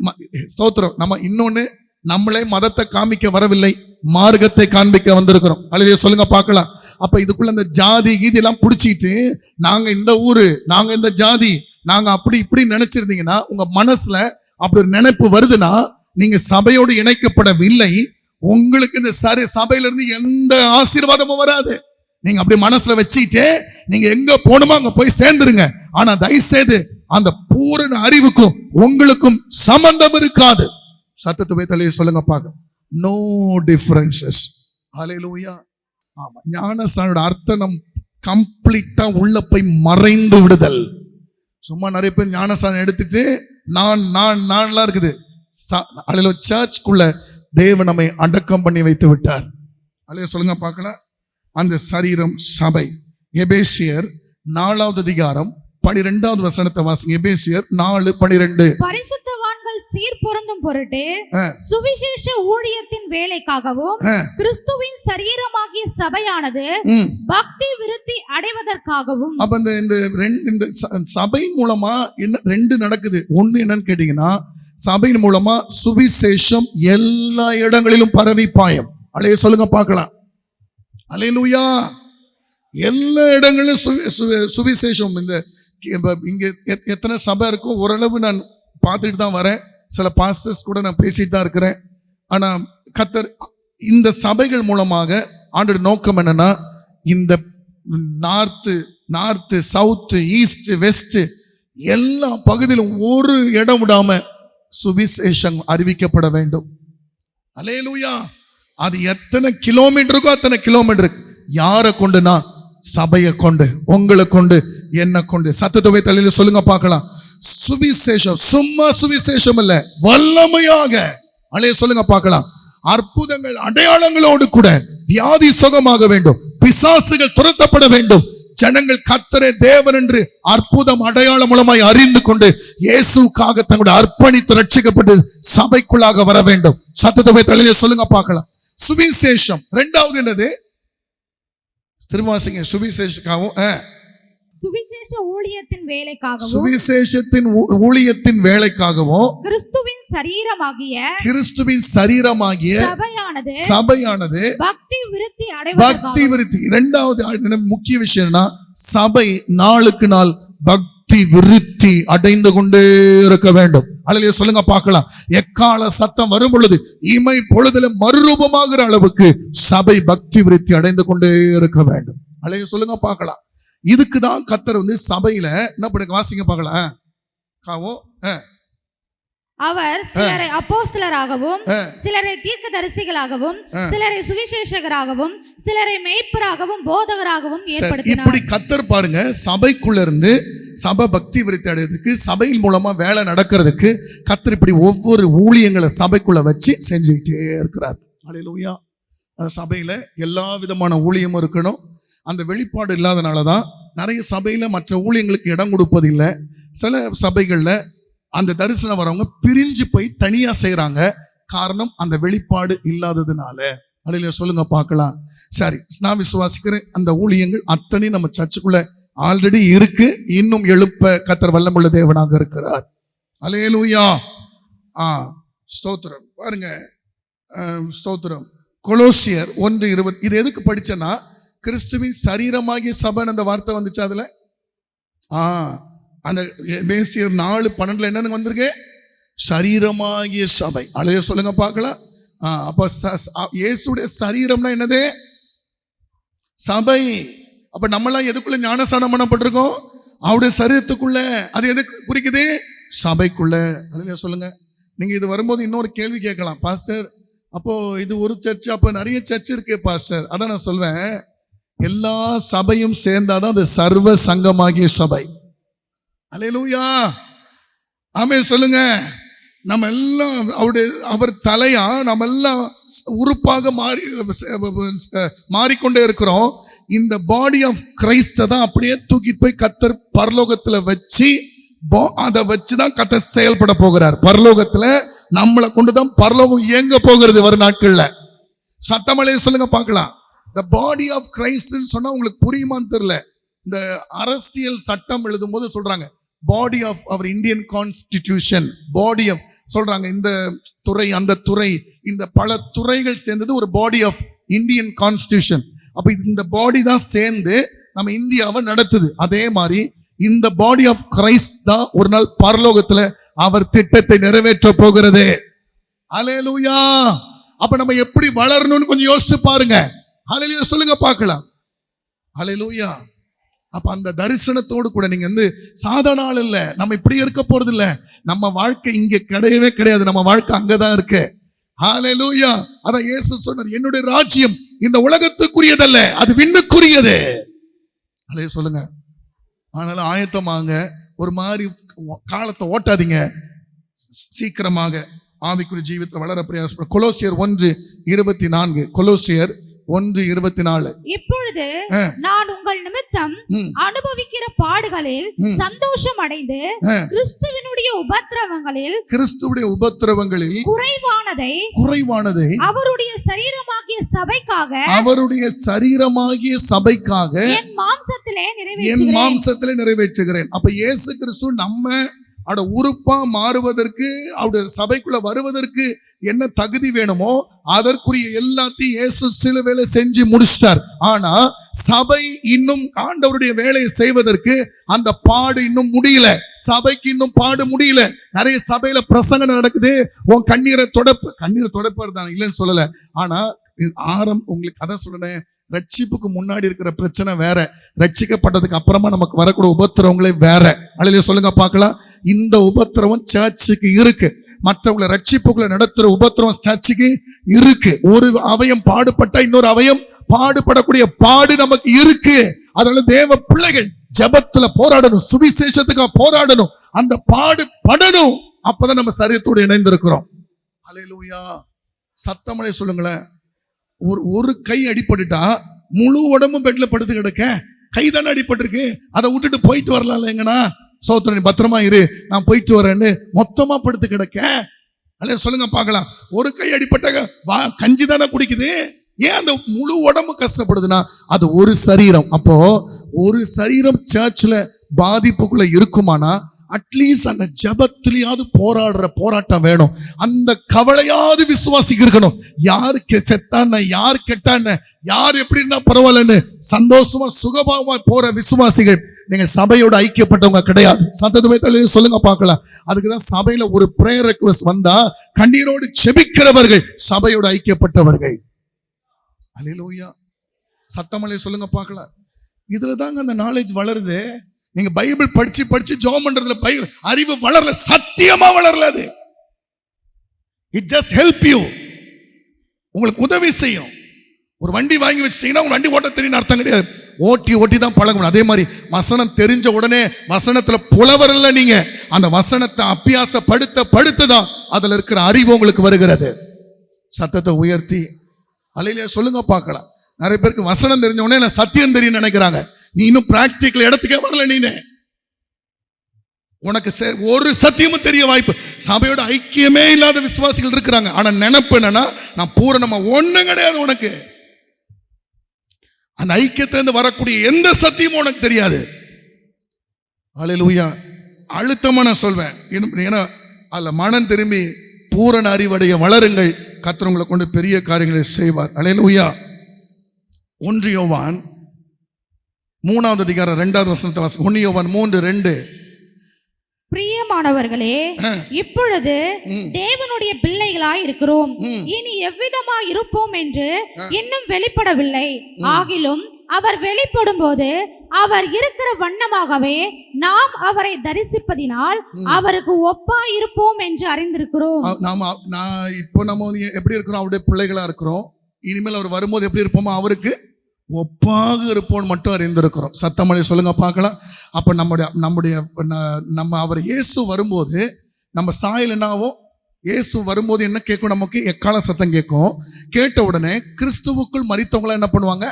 ஸ்தோத்திரம். நம்ம இன்னொன்னு, நம்மளே மதத்தை காமிக்க வரவில்லை, மார்க்கத்தை காண்பிக்க வந்திருக்கிறோம். அல்லது சொல்லுங்க பார்க்கலாம். அப்ப இதுக்குள்ள இந்த ஜாதி கீதி எல்லாம் பிடிச்சிட்டு நாங்க இந்த ஊரு, நாங்க இந்த ஜாதி, நாங்க அப்படி இப்படி நினைச்சிருந்தீங்கன்னா, உங்க மனசுல அப்படி ஒரு நினைப்பு வருதுன்னா நீங்க சபையோடு இணைக்கப்படவில்லை. உங்களுக்கு இந்த சபையில இருந்து எந்த ஆசீர்வாதமும் வராது. நீங்க அப்படி மனசுல வச்சுக்கிட்டு நீங்க எங்க போகணுமோ அங்க போய் சேர்ந்துருங்க. ஆனா தயவுசெய்து அந்த பூரண அறிவுக்கும் உங்களுக்கும் சம்பந்தம் இருக்காது. சத்தத்தை போய் தலையை சொல்லுங்க பாக்க. No differences. ஹல்லேலூயா. ஆமா, ஞானஸ்நானோட அர்த்தம் கம்ப்ளீட்டா உள்ள போய் மறைந்து விடுதல். சும்மா நிறைய பேர் ஞானஸ்நானம் எடுத்துட்டு நான்லாம் இருக்குது. சர்ச்சுக்குள்ள தேவன் நம்மை அடக்கம் பண்ணி வைத்து விட்டார். அல்லையா சொல்லுங்க பார்க்கலாம். அந்த சரீரம் சபை. எபேசியர் 4வது அதிகாரம் 12வது வசனத்தை வாசிங்க. எபேசியர் 4:12. பரிசுத்தவான்கள் சீர் பொருந்தும் பொருட்டு சுவிசேஷ ஊழியத்தின் வேலைக்காகவும் கிறிஸ்துவின் சரீரமாகிய சபையானது பக்தி விருத்தி அடைவதற்காகவும். அப்ப இந்த சபையின் மூலமா என்ன ரெண்டு நடக்குது. ஒண்ணு என்னன்னு கேட்டீங்கன்னா, சபையின் மூலமா சுவிசேஷம் எல்லா இடங்களிலும் பரவி பாயம். அலைய சொல்லுங்க பார்க்கலாம். அல்லேலூயா. எல்லா இடங்களிலும் சுவிசேஷம். இங்க எத்தனை சபை இருக்கும் ஓரளவு நான் பார்த்துட்டு தான் வரேன். சில பாஸ்டர்ஸ் கூட நான் பேசிட்டு தான் இருக்கிறேன். ஆனா கர்த்தர் இந்த சபைகள் மூலமாக ஆண்டோட நோக்கம் என்னன்னா, இந்த நார்த்து சவுத்து ஈஸ்ட் வெஸ்ட் எல்லா பகுதியிலும் ஒரு இடம் விடாம சுவிசேஷம் அறிவிக்கப்பட வேண்டும். அல்லேலூயா. அது எத்தனை கிலோமீட்டருக்கோ அத்தனை கிலோமீட்டருக்கு. யாரை கொண்டுனா? சபையை கொண்டு, உங்களை கொண்டு, என்ன கொண்டு. சத்தத்தை தலையில சொல்லுங்க பார்க்கலாம். சுவிசேஷம் சும்மா சுவிசேஷம் இல்ல, வல்லமையாக. அலைய சொல்லுங்க பார்க்கலாம். அற்புதங்கள் அடையாளங்களோடு கூட வியாதி சுகமாக வேண்டும், பிசாசுகள் துரத்தப்பட வேண்டும். ஜனங்கள் கர்த்தரே தேவன் என்று அற்புதம் அடையாளம் மூலமாய் அறிந்து கொண்டு இயேசுக்காக தங்களுடைய அர்ப்பணித்து ரட்சிக்கப்பட்டு சபைக்குள்ளாக வர வேண்டும். சத்தத்தை தலையில சொல்லுங்க பார்க்கலாம். சுவிசேஷம். இரண்டாவது என்னது? திருவாசிங்க. சுவிசேஷக்காகவும் சுவிசேஷ ஊழியத்தின் வேலைக்காகவும், சுவிசேஷத்தின் ஊழியத்தின் வேலைக்காகவும் கிறிஸ்துவின் சரீரமாகிய சபையானது பக்தி விருத்தி. இரண்டாவது முக்கிய விஷயம்னா, சபை நாளுக்கு நாள் பக்தி விருத்தி அடைந்து கொண்டே இருக்க வேண்டும். அல்லையா சொல்லுங்க பார்க்கலாம். எக்கால சத்தம் வரும் பொழுது இமை பொழுதுல மறுரூபமாகிற அளவுக்கு சபை பக்தி விருத்தி அடைந்து கொண்டே இருக்க வேண்டும். அல்லையா சொல்லுங்க பார்க்கலாம். இதுக்குதான் கர்த்தர் சபையில என்ன பண்ணுங்க, வாசிங்க பார்க்கலாம். அவர் சிலரை அப்போஸ்தலராகவும், சிலரை தீர்க்கதரிசிகளாகவும், சிலரை சுவிசேஷகராகவும், சிலரை மேய்ப்பராகவும், போதகராகவும் ஏற்படுத்தினார். இப்படி கர்த்தர் பாருங்க, சபைக்குள்ள இருந்து சபை பக்தி விருத்தி அடைறதுக்கு, சபையின் மூலமா வேலை நடக்கிறதுக்கு கர்த்தர் இப்படி ஒவ்வொரு ஊழியங்களை சபைக்குள்ள வச்சு செஞ்சுக்கிட்டே இருக்கிறார். அல்லேலூயா. சபையில எல்லா விதமான ஊழியமும் இருக்கணும். அந்த வெளிப்பாடு இல்லாதனாலதான் நிறைய சபையில மற்ற ஊழியங்களுக்கு இடம் கொடுப்பதில்லை. சில சபைகள்ல அந்த தரிசனம் வரவங்க பிரிஞ்சு போய் தனியா செய்யறாங்க. காரணம் அந்த வெளிப்பாடு இல்லாததுனால. அல்லேலூயா சொல்லுங்க பார்க்கலாம். சரி, நான் விசுவாசிக்கிறேன் அந்த ஊழியங்கள் அத்தனை நம்ம சர்ச்சுக்குள்ள ஆல்ரெடி இருக்கு. இன்னும் எழுப்ப கர்த்தர் வல்லமுள்ள தேவனாக இருக்கிறார். அல்லேலூயா. ஸ்தோத்திரம். பாருங்க, ஸ்தோத்திரம். கொலோசியர் 1:20. இது எதுக்கு படிச்சேன்னா, கிறிஸ்துவின் சரீரமாகிய சபை அந்த வார்த்தை வந்துச்சு. அதுல அந்த எபேசியர் 4:12 என்னன்னு வந்திருக்கு? சரீரமாகிய சபை. அலைய சொல்லுங்க பார்க்கலாம். அப்ப இயேசுடைய சரீரம்னா என்னது? சபை. அப்ப நம்மளாம் எதுக்குள்ள ஞானஸ்நானம் பண்ணப்பட்டிருக்கோம்? அவருடைய சரீரத்துக்குள்ள. அது எது குறிக்குது? சபைக்குள்ள. அலைய சொல்லுங்க. நீங்க இது வரும்போது இன்னொரு கேள்வி கேட்கலாம். பாஸ்டர், அப்போ இது ஒரு சர்ச், அப்போ நிறைய சர்ச் இருக்கு பாஸ்டர். அதான் நான் சொல்வேன், எல்லா சபையும் சேர்ந்தாதான் அது சர்வ சங்கமாகிய சபை. அல்லேலூயா. ஆமென் சொல்லுங்க. நம்ம எல்லாம் அவர் தலையா நம்ம எல்லாம் உறுப்பாக மாறிக்கொண்டே இருக்கிறோம். இந்த பாடி ஆஃப் கிரைஸ்ட தான் அப்படியே தூக்கிட்டு போய் கத்தர் பரலோகத்துல வச்சு அதை வச்சுதான் கத்தர் செயல்பட போகிறார். பரலோகத்துல நம்மளை கொண்டுதான் பரலோகம் இயங்க போகிறது வரும் நாட்கள்ல. சத்தமலையை சொல்லுங்க பார்க்கலாம். the body of Christ சொன்னா உங்களுக்கு புரியுமான்னு தெரியல. இந்த அரசியல் சட்டம் எழுதும் போது சொல்றாங்க body of our Indian constitution, body of சொல்றாங்க இந்த துறை அந்த துறை இந்த பல துறைகள் சேர்ந்தது ஒரு பாடி ஆஃப் இந்தியன் கான்ஸ்டிடியூஷன். அப்ப இந்த பாடி தான் சேர்ந்து நம்ம இந்தியாவை நடத்துது. அதே மாதிரி இந்த பாடி ஆஃப் கிரைஸ்ட் தான் ஒரு நாள் பரலோகத்துல அவர் திட்டத்தை நிறைவேற்ற போகிறது. அல்லேலூயா. அப்ப நம்ம எப்படி வளரணும்னு கொஞ்சம் யோசிச்சு பாருங்க. அல்லேலூயா சொல்லுங்க பார்க்கலாம். அல்லேலூயா. அப்ப அந்த தரிசனத்தோடு கூட நீங்க சாதாரண ஆள் இல்ல, நம்ம இப்படி இருக்க போறது இல்ல. நம்ம வாழ்க்கை இங்க கிடையவே கிடையாது, நம்ம வாழ்க்கை அங்கதான் இருக்கு. ஹல்லேலூயா. அதான் இயேசு சொன்னார், என்னுடைய ராஜ்யம் இந்த உலகத்துக்குரியதல்ல, அது விண்ணுக்குரியது. அல்லே சொல்லுங்க. அதனால ஆயத்தமாங்க, ஒரு மாதிரி காலத்தை ஓட்டாதீங்க, சீக்கிரமாக ஆவிக்குரிய ஜீவிதத்தில் வளர பிரயாசப்படும். கொலோசியர் 1:24. கொலோசியர் 1:24. இப்பொழுது நான் உங்கள் நிமித்தம் அனுபவிக்கிற பாடுகளில் சந்தோஷம் அடைந்து கிறிஸ்துவினுடைய உபத்திரவங்களில் குறைவானதை அவருடைய சரீரமாகிய சபைக்காக என் மாம்சத்திலே நிறைவேற்றுகிறேன். அப்ப இயேசு கிறிஸ்து நம்ம உறுப்பா மாறுவதற்கு, அவருடைய சபைக்குள்ள வருவதற்கு என்ன தகுதி வேணுமோ அதற்குரிய எல்லாத்தையும் இயேசு சிலுவையில செஞ்சு முடிச்சிட்டார். ஆனா சபை இன்னும் ஆண்டவருடைய வேலையை செய்வதற்கு அந்த பாடு இன்னும் முடியல. சபைக்கு இன்னும் பாடு முடியல. நிறைய சபையில பிரசங்கம் நடக்குது, உன் கண்ணீரை தொடப்பாரு தான், இல்லைன்னு சொல்லல. ஆனா உங்களுக்கு அதான் சொல்றேன், ரட்சிப்புக்கு முன்னாடி இருக்கிற பிரச்சனை வேற, ரட்சிக்கப்பட்டதுக்கு அப்புறமா நமக்கு வரக்கூடிய உபத்திரவங்களே வேற. அல்லேலூயா சொல்லுங்க பார்க்கலாம். இந்த உபத்திரவம் சர்ச்சுக்கு இருக்கு, மற்றவங்களை ரட்சிப்புக்குள்ள நடத்துற உபத்திரவம் சர்ச்சுக்கு இருக்கு. ஒரு அவயம் பாடுபட்டா இன்னொரு அவயம் பாடுபடக்கூடிய பாடு நமக்கு இருக்கு. அதனால தேவ பிள்ளைகள் ஜெபத்துல போராடணும், சுவிசேஷத்துக்காக போராடணும், அந்த பாடு படணும். அப்பதான் நம்ம சரீரத்தோடு இணைந்திருக்கிறோம். அல்லேலூயா. சத்தமலை சொல்லுங்களேன். ஒரு கை அடிபட்டுட்டா முழு உடம்பும் பெட்ல படுத்து கிடக்க, கை தானே அடிபட்டிருக்கு, அதை விட்டுட்டு போயிட்டு வரலாம் எங்கண்ணா, சோத்திர நீ பத்திரமா இரு நான் போயிட்டு வரேன்னு மொத்தமா படுத்து கிடக்க. அல்ல சொல்லுங்க பார்க்கலாம். ஒரு கை அடிப்பட்ட கஞ்சி தானே குடிக்குது, ஏன் அந்த முழு உடம்பு கஷ்டப்படுதுன்னா அது ஒரு சரீரம். அப்போ ஒரு சரீரம் சர்ச்ல பாதிப்புக்குள்ள இருக்குமானா அட்லீஸ்ட் அந்த ஜபத்திலேயாவது போராடுற போராட்டம் வேணும். அந்த கவலையாவது விசுவாசிக்கு இருக்கணும். யாருக்கு செத்தான, யார் கெட்டான, யார் எப்படி இருந்தா பரவாயில்லன்னு சந்தோஷமா சுகபாவமா போற விசுவாசிகள் நீங்க சபையோட ஐக்கியப்பட்டவங்க கிடையாது. சத்தத்துமே சொல்லுங்க பார்க்கலாம். அதுக்குதான் சபையில ஒரு பிரேயர் ரெக்வெஸ்ட் வந்தா கண்ணீரோடு செபிக்கிறவர்கள் சபையோட ஐக்கியப்பட்டவர்கள். அல்லேலூயா. சத்தமலை சொல்லுங்க பார்க்கலாம். இதுல தாங்க அந்த நாலேஜ் வளருது. நீங்க பைபிள் படிச்சு ஜெபம் பண்றதுல பைபிள் அறிவு வளரல, சத்தியமா வளரல. அது இட் ஜஸ்ட் ஹெல்ப் யூ, உங்களுக்கு உதவி செய்யும். ஒரு வண்டி வாங்கி வச்சிட்டீங்கன்னா உங்க வண்டி ஓட்ட தெரியும் அர்த்தம் கிடையாது, ஓட்டி தான் பழகணும். அதே மாதிரி வசனம் தெரிஞ்ச உடனே வசனத்துல புலவர் இல்ல, நீங்க அந்த வசனத்தை அபியாசப்படுத்ததான் அதுல இருக்கிற அறிவு உங்களுக்கு வருகிறது. சத்தத்தை உயர்த்தி அல்லேலூயா சொல்லுங்க பார்க்கலாம். நிறைய பேருக்கு வசனம் தெரிஞ்ச உடனே சத்தியம் தெரியும் நினைக்கிறாங்க. நீ இன்னும் பிராக்டிக்கல் இடத்துக்கே வரல. நீ உனக்கு ஒரு சத்தியமும் தெரிய வாய்ப்பு. சபையோட ஐக்கியமே இல்லாத விசுவாசிகள் இருக்கிறாங்க. ஆனா நினைப்பு என்னன்னா நான் பூரணமா ஒண்ணும் கிடையாது. உனக்கு அந்த ஐக்கியத்திலிருந்து வரக்கூடிய எந்த சத்தியமும் உனக்கு தெரியாது. அல்லேலூயா. அழுத்தமா நான் சொல்வேன், ஏன்னா அதுல மனம் திரும்பி பூரண அறிவடைய வளருங்கள். கர்த்தர் உங்களை கொண்டு பெரிய காரியங்களை செய்வார். அல்லேலூயா. 1 யோவான் 3:2 1 யோவான் 3:2. பிரியமானவர்களே, இப்பொழுது தேவனுடைய பிள்ளைகளாய் இருக்கிறோம், இனி எவ்விதமா இருப்போம் என்று இன்னும் வெளிப்படவில்லை. ஆகிலும் அவர் வெளிப்படும் போது அவர் இருக்கிற வண்ணமாகவே நாம் அவரை தரிசிப்பதினால் அவருக்கு ஒப்பா இருப்போம் என்று அறிந்திருக்கிறோம். இப்போ நம்ம எப்படி இருக்கிறோம்? அவருடைய பிள்ளைகளா இருக்கிறோம். இனிமேல் அவர் வரும்போது எப்படி இருப்போமோ அவருக்கு ஒப்பாக இருப்போம் மட்டும் அறிந்திருக்கிறோம். சத்தமலை சொல்லுங்க பார்க்கலாம். அப்ப நம்ம அவர் இயேசு வரும்போது நம்ம சாயல் என்னாவும், இயேசு வரும்போது என்ன கேட்கும்? நமக்கு எக்கால சத்தம் கேட்கும். கேட்ட உடனே கிறிஸ்துவுக்குள் மரித்தவங்கள என்ன பண்ணுவாங்க?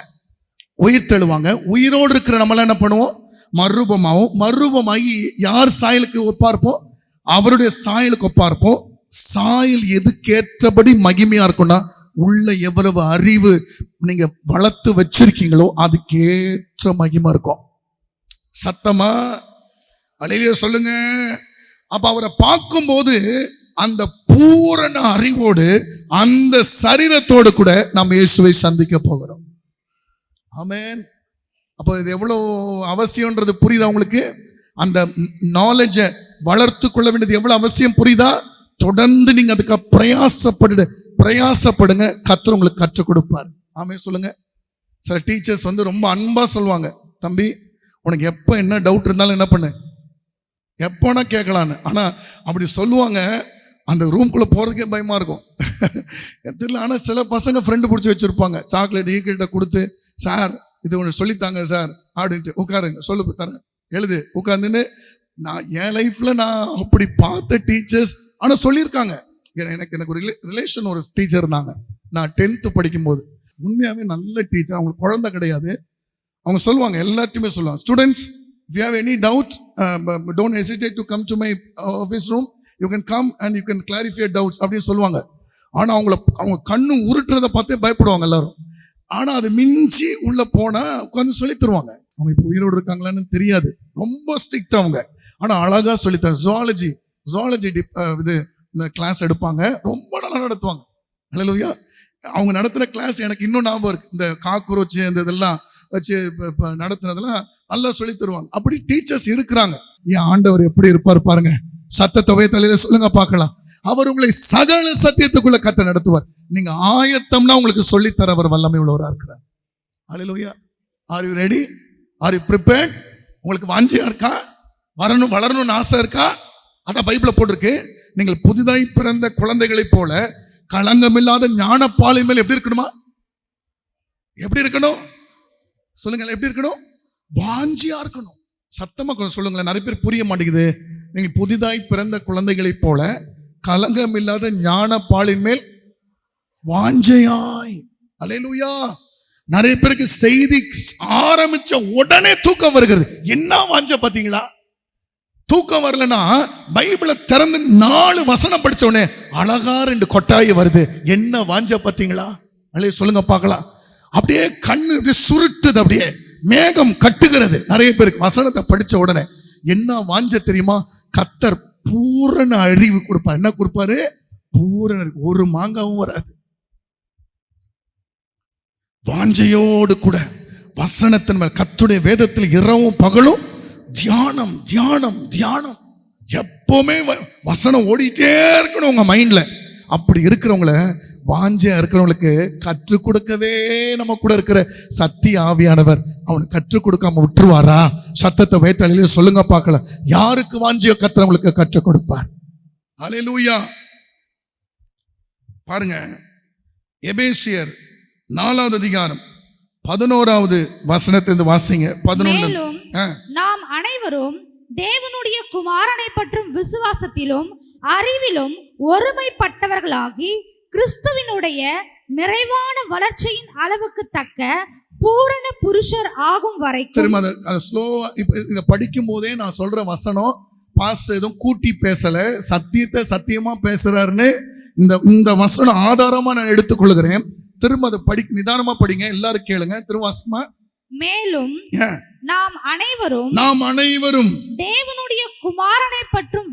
உயிர் தெழுவாங்க. உயிரோடு இருக்கிற நம்மளாம் என்ன பண்ணுவோம்? மறுரூபமாகும். மறுரூபமாகி யார் சாயலுக்கு ஒப்பார்ப்போம்? அவருடைய சாயலுக்கு ஒப்பார்ப்போம். சாயல் எதுக்கேற்றபடி மகிமையா இருக்கும்னா, உள்ள எவ்வளவு அறிவு நீங்க வளர்த்து வச்சிருக்கீங்களோ அதுக்கேற்ற மகிமை இருக்கும். சத்தமா அல்லேலூயா சொல்லுங்க. அப்ப அவரை பார்க்கும்போது அந்த பூரண அறிவோடு அந்த சரீரத்தோடு கூட நாம் இயேசுவை சந்திக்க போகிறோம். ஆமென். அப்போ இது எவ்வளவு அவசியம்ன்றது புரியுதா உங்களுக்கு? அந்த நாலேஜை வளர்த்து கொள்ள வேண்டியது எவ்வளவு அவசியம் புரியுதா? தொடர்ந்து நீங்க அதுக்கு பிரயாசப்படுங்க. கர்த்தர் உங்களுக்கு கற்றுக் கொடுப்பார். ஆமென் சொல்லுங்க. சில டீச்சர்ஸ் ரொம்ப அன்பா சொல்லுவாங்க, தம்பி உனக்கு எப்போ என்ன டவுட் இருந்தாலும் என்ன பண்ணு, எப்போனா கேட்கலான்னு. ஆனா அப்படி சொல்லுவாங்க, அந்த ரூம்குள்ளே போகிறதுக்கே பயமா இருக்கும். தெரியல. ஆனால் சில பசங்க ஃப்ரெண்டு பிடிச்சி வச்சிருப்பாங்க, சாக்லேட் ஈக்கிட்ட கொடுத்து, சார் இது ஒன்று சொல்லித்தாங்க சார் அப்படின்ட்டு, உட்காருங்க சொல்லு தரேன் எழுது உட்காந்துன்னு. நான் என் லைஃப்ல நான் அப்படி பார்த்த டீச்சர்ஸ் ஆனால் சொல்லியிருக்காங்க. எனக்கு ஒரு ரிலேஷன் ஒரு டீச்சர் இருந்தாங்க. நான் 10th படிக்கும்போது உண்மையாகவே நல்ல டீச்சர். அவங்களுக்கு குழந்தை கிடையாது. அவங்க சொல்லுவாங்க, எல்லாத்தையுமே சொல்லுவாங்க, students if you have any doubt, don't hesitate to come to my office room, you can come and you can clarify your doubts அப்படின்னு சொல்லுவாங்க. ஆனால் அவங்க கண்ணு உருட்டுறதை பார்த்தே பயப்படுவாங்க எல்லாரும். ஆனால் அது மிஞ்சி உள்ள போனால் உட்காந்து சொல்லி தருவாங்க. அவங்க இப்போ உயிரோடு இருக்காங்களான்னு தெரியாது. ரொம்ப ஸ்ட்ரிக்ட் அவங்க. ஆனால் அழகாக சொல்லித்தர. ஜுவாலஜி இது இந்த கிளாஸ் எடுப்பாங்க. ரொம்ப நல்லா நடத்துவாங்க. அல்லேலூயா. அவங்க நடத்துகிற கிளாஸ் எனக்கு இன்னும் ஞாபகம் இருக்கு. இந்த காக்ரோச் இந்த இதெல்லாம் வச்சு நடத்துனதெல்லாம் நல்லா சொல்லி தருவாங்க. அப்படி டீச்சர்ஸ் இருக்கிறாங்க. ஏன் ஆண்டவர் எப்படி இருப்பார் பாருங்க. சத்தத்தொகை தலையில சொல்லுங்க பார்க்கலாம். அவர் உங்களை சகல சத்தியத்துக்குள்ள கத்த நடத்துவார். நீங்க ஆயத்தம்னா உங்களுக்கு சொல்லித்தர அவர் வல்லமை உள்ளவராக இருக்கிறார். Hallelujah. Are you ready? Are you prepared? உங்களுக்கு வாஞ்சியா இருக்கா? வளரணும்னு ஆசை இருக்கா? அதான் பைபிளை போட்டிருக்கு, நீங்கள் புதிதாய் பிறந்த குழந்தைகளைப் போல களங்கமில்லாத ஞானப்பாலின் மேல் எப்படி இருக்கணுமா? எப்படி இருக்கணும் சொல்லுங்க. எப்படி இருக்கணும்? வாஞ்சியா இருக்கணும். சத்தமா கொஞ்சம் சொல்லுங்களேன். நிறைய பேர் புரிய மாட்டேங்குது. நீங்கள் புதிதாய் பிறந்த குழந்தைகளைப் போல கலங்கமில்லாத ஞானப்பாலின் மேல் வாஞ்சையாய். அல்லேலூயா. நிறைய பேருக்கு செய்தி ஆரம்பிச்ச உடனே தூக்கம் வருகிறது. என்ன வாஞ்ச பாத்தீங்களா? தூக்கம் வரலன்னா பைபிளை திறந்து 4 வசனம் படிச்ச உடனே அழகா 2 கொட்டாய் வருது. என்ன வாஞ்ச பாத்தீங்களா? அல்லேலூயா சொல்லுங்க பார்க்கலாம். அப்படியே கண்ணு அப்படியே சுருட்டுது, அப்படியே மேகம் கட்டுகிறது. நிறைய பேருக்கு வசனத்தை படிச்ச உடனே என்ன வாஞ்ச தெரியுமா? கர்த்தர் பூரண அறிவு கொடுப்பார். என்ன கொடுப்பாரு? பூரண அறிவு. ஒரு மாங்காவும் வராது. வாஞ்சையோடு கூட வசனத்தின் மேல் கர்த்தருடைய வேதத்தில் இரவும் பகலும் தியானம் தியானம் தியானம். எப்பவுமே வசனம் ஓடிட்டே இருக்கணும் உங்க மைண்ட்ல. அப்படி இருக்கிறவங்கள, வாஞ்சையா இருக்கிறவங்களுக்கு கற்றுக் கொடுக்கவே நம்ம கூட இருக்கிற சத்திய ஆவியானவர் அவனுக்கு கற்றுக் கொடுக்காம விட்டுருவாரா? சத்தத்தை வைத்தலையில சொல்லுங்க பார்க்கலாம். யாருக்கு வாஞ்சியோ கர்த்தர் கற்றுக் கொடுப்பார். அல்லேலூயா. பாருங்க, எபேசியர் 4வது அதிகாரம் 11வது வசனத்திலிருந்து வாசிங்க. 11. நாம் அனைவரும் தேவனுடைய குமாரனை பற்றும் விசுவாசத்திலும் அறிவிலும் ஒருமைப்பட்டவர்களாகி கிறிஸ்துவினுடைய நிறைவான வளர்ச்சியின் அளவுக்கு தக்க பூரண புருஷர் ஆகும் வரைக்கும். திரும்ப அதை ஸ்லோவா இதை படிக்கும் போதே நான் சொல்ற வசனம் பாஸ்டர் எதுவும் கூட்டி பேசல, சத்தியத்தை சத்தியமா பேசுறாருன்னு இந்த வசனம் ஆதாரமா நான் எடுத்துக்கொள்கிறேன். திரும்ப அதை நிதானமா படிங்க. எல்லாரும் கேளுங்க. திருவாசமா. மேலும் நாம் அனைவரும் தேவனுடைய குமாரனை பற்றும்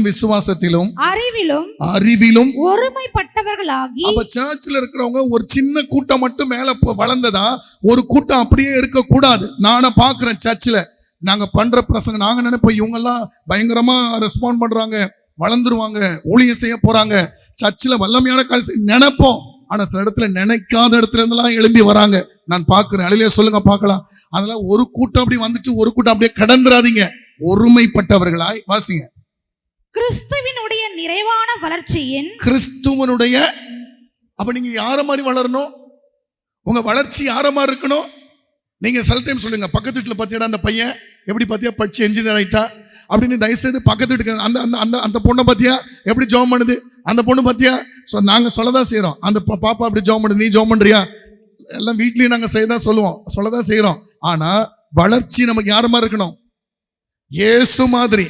விசுவாசத்திலும் அறிவிலும் ஒருமைப்பட்டவர்களாகி. அப்ப சர்ச்சில் இருக்கிறவங்க ஒரு சின்ன கூட்டம் மட்டும் மேல வளர்ந்ததா, ஒரு கூட்டம் அப்படியே இருக்க கூடாது. நானே பாக்குறேன் சர்ச்சில் நாங்க பண்ற பிரசங்க, நாங்க நினைப்போம் இவங்க எல்லாம் பயங்கரமா ரெஸ்பாண்ட் பண்றாங்க, வளர்ந்துருவாங்க, ஊழியம் செய்ய போறாங்க, சர்ச்சில் வல்லமையான காரியம் நினைப்போம். ஆனா சில இடத்துல நினைக்காத இடத்துல இருந்தெல்லாம் எழும்பி வராங்க. நான் பார்க்கிறேன். அழிலே சொல்லுங்க பார்க்கலாம். அதெல்லாம் ஒரு கூட்டம் அப்படி வந்துச்சு, ஒரு கூட்டம் அப்படியே கடந்துராதீங்க. ஒருமைப்பட்டவர்களாய் வாசிங்க. கிறிஸ்துவினுடைய நிறைவான வளர்ச்சியின். கிறிஸ்துவனுடைய. அப்ப நீங்க யார மாதிரி வளரணும்? உங்க வளர்ச்சி யார மாதிரி இருக்கணும்? நீங்க சில டைம் சொல்லுங்க, பக்கத்து வீட்டுல பாத்தியாடா அந்த பையன் எப்படி பாத்தியா படிச்சு என்ஜினியர் ஆயிட்டா அப்படின்னு தயவுசெய்து பக்கத்து வீட்டுக்கு அந்த பொண்ணை பாத்தியா எப்படி ஜெபம் பண்ணுது, அந்த பொண்ணு பாத்தியா. நாங்க சொல்லதான் செய்யறோம். அந்த பாப்பா அப்படி ஜெபம் பண்ணுது, நீ ஜெபம் பண்றியா? எல்லாம் வீட்லயும் நாங்க செய்யதான் சொல்லுவோம், சொல்லதான் செய்யறோம். ஆனா வளர்ச்சி நமக்கு யார் மாதிரி இருக்கணும்? இயேசு மாதிரி.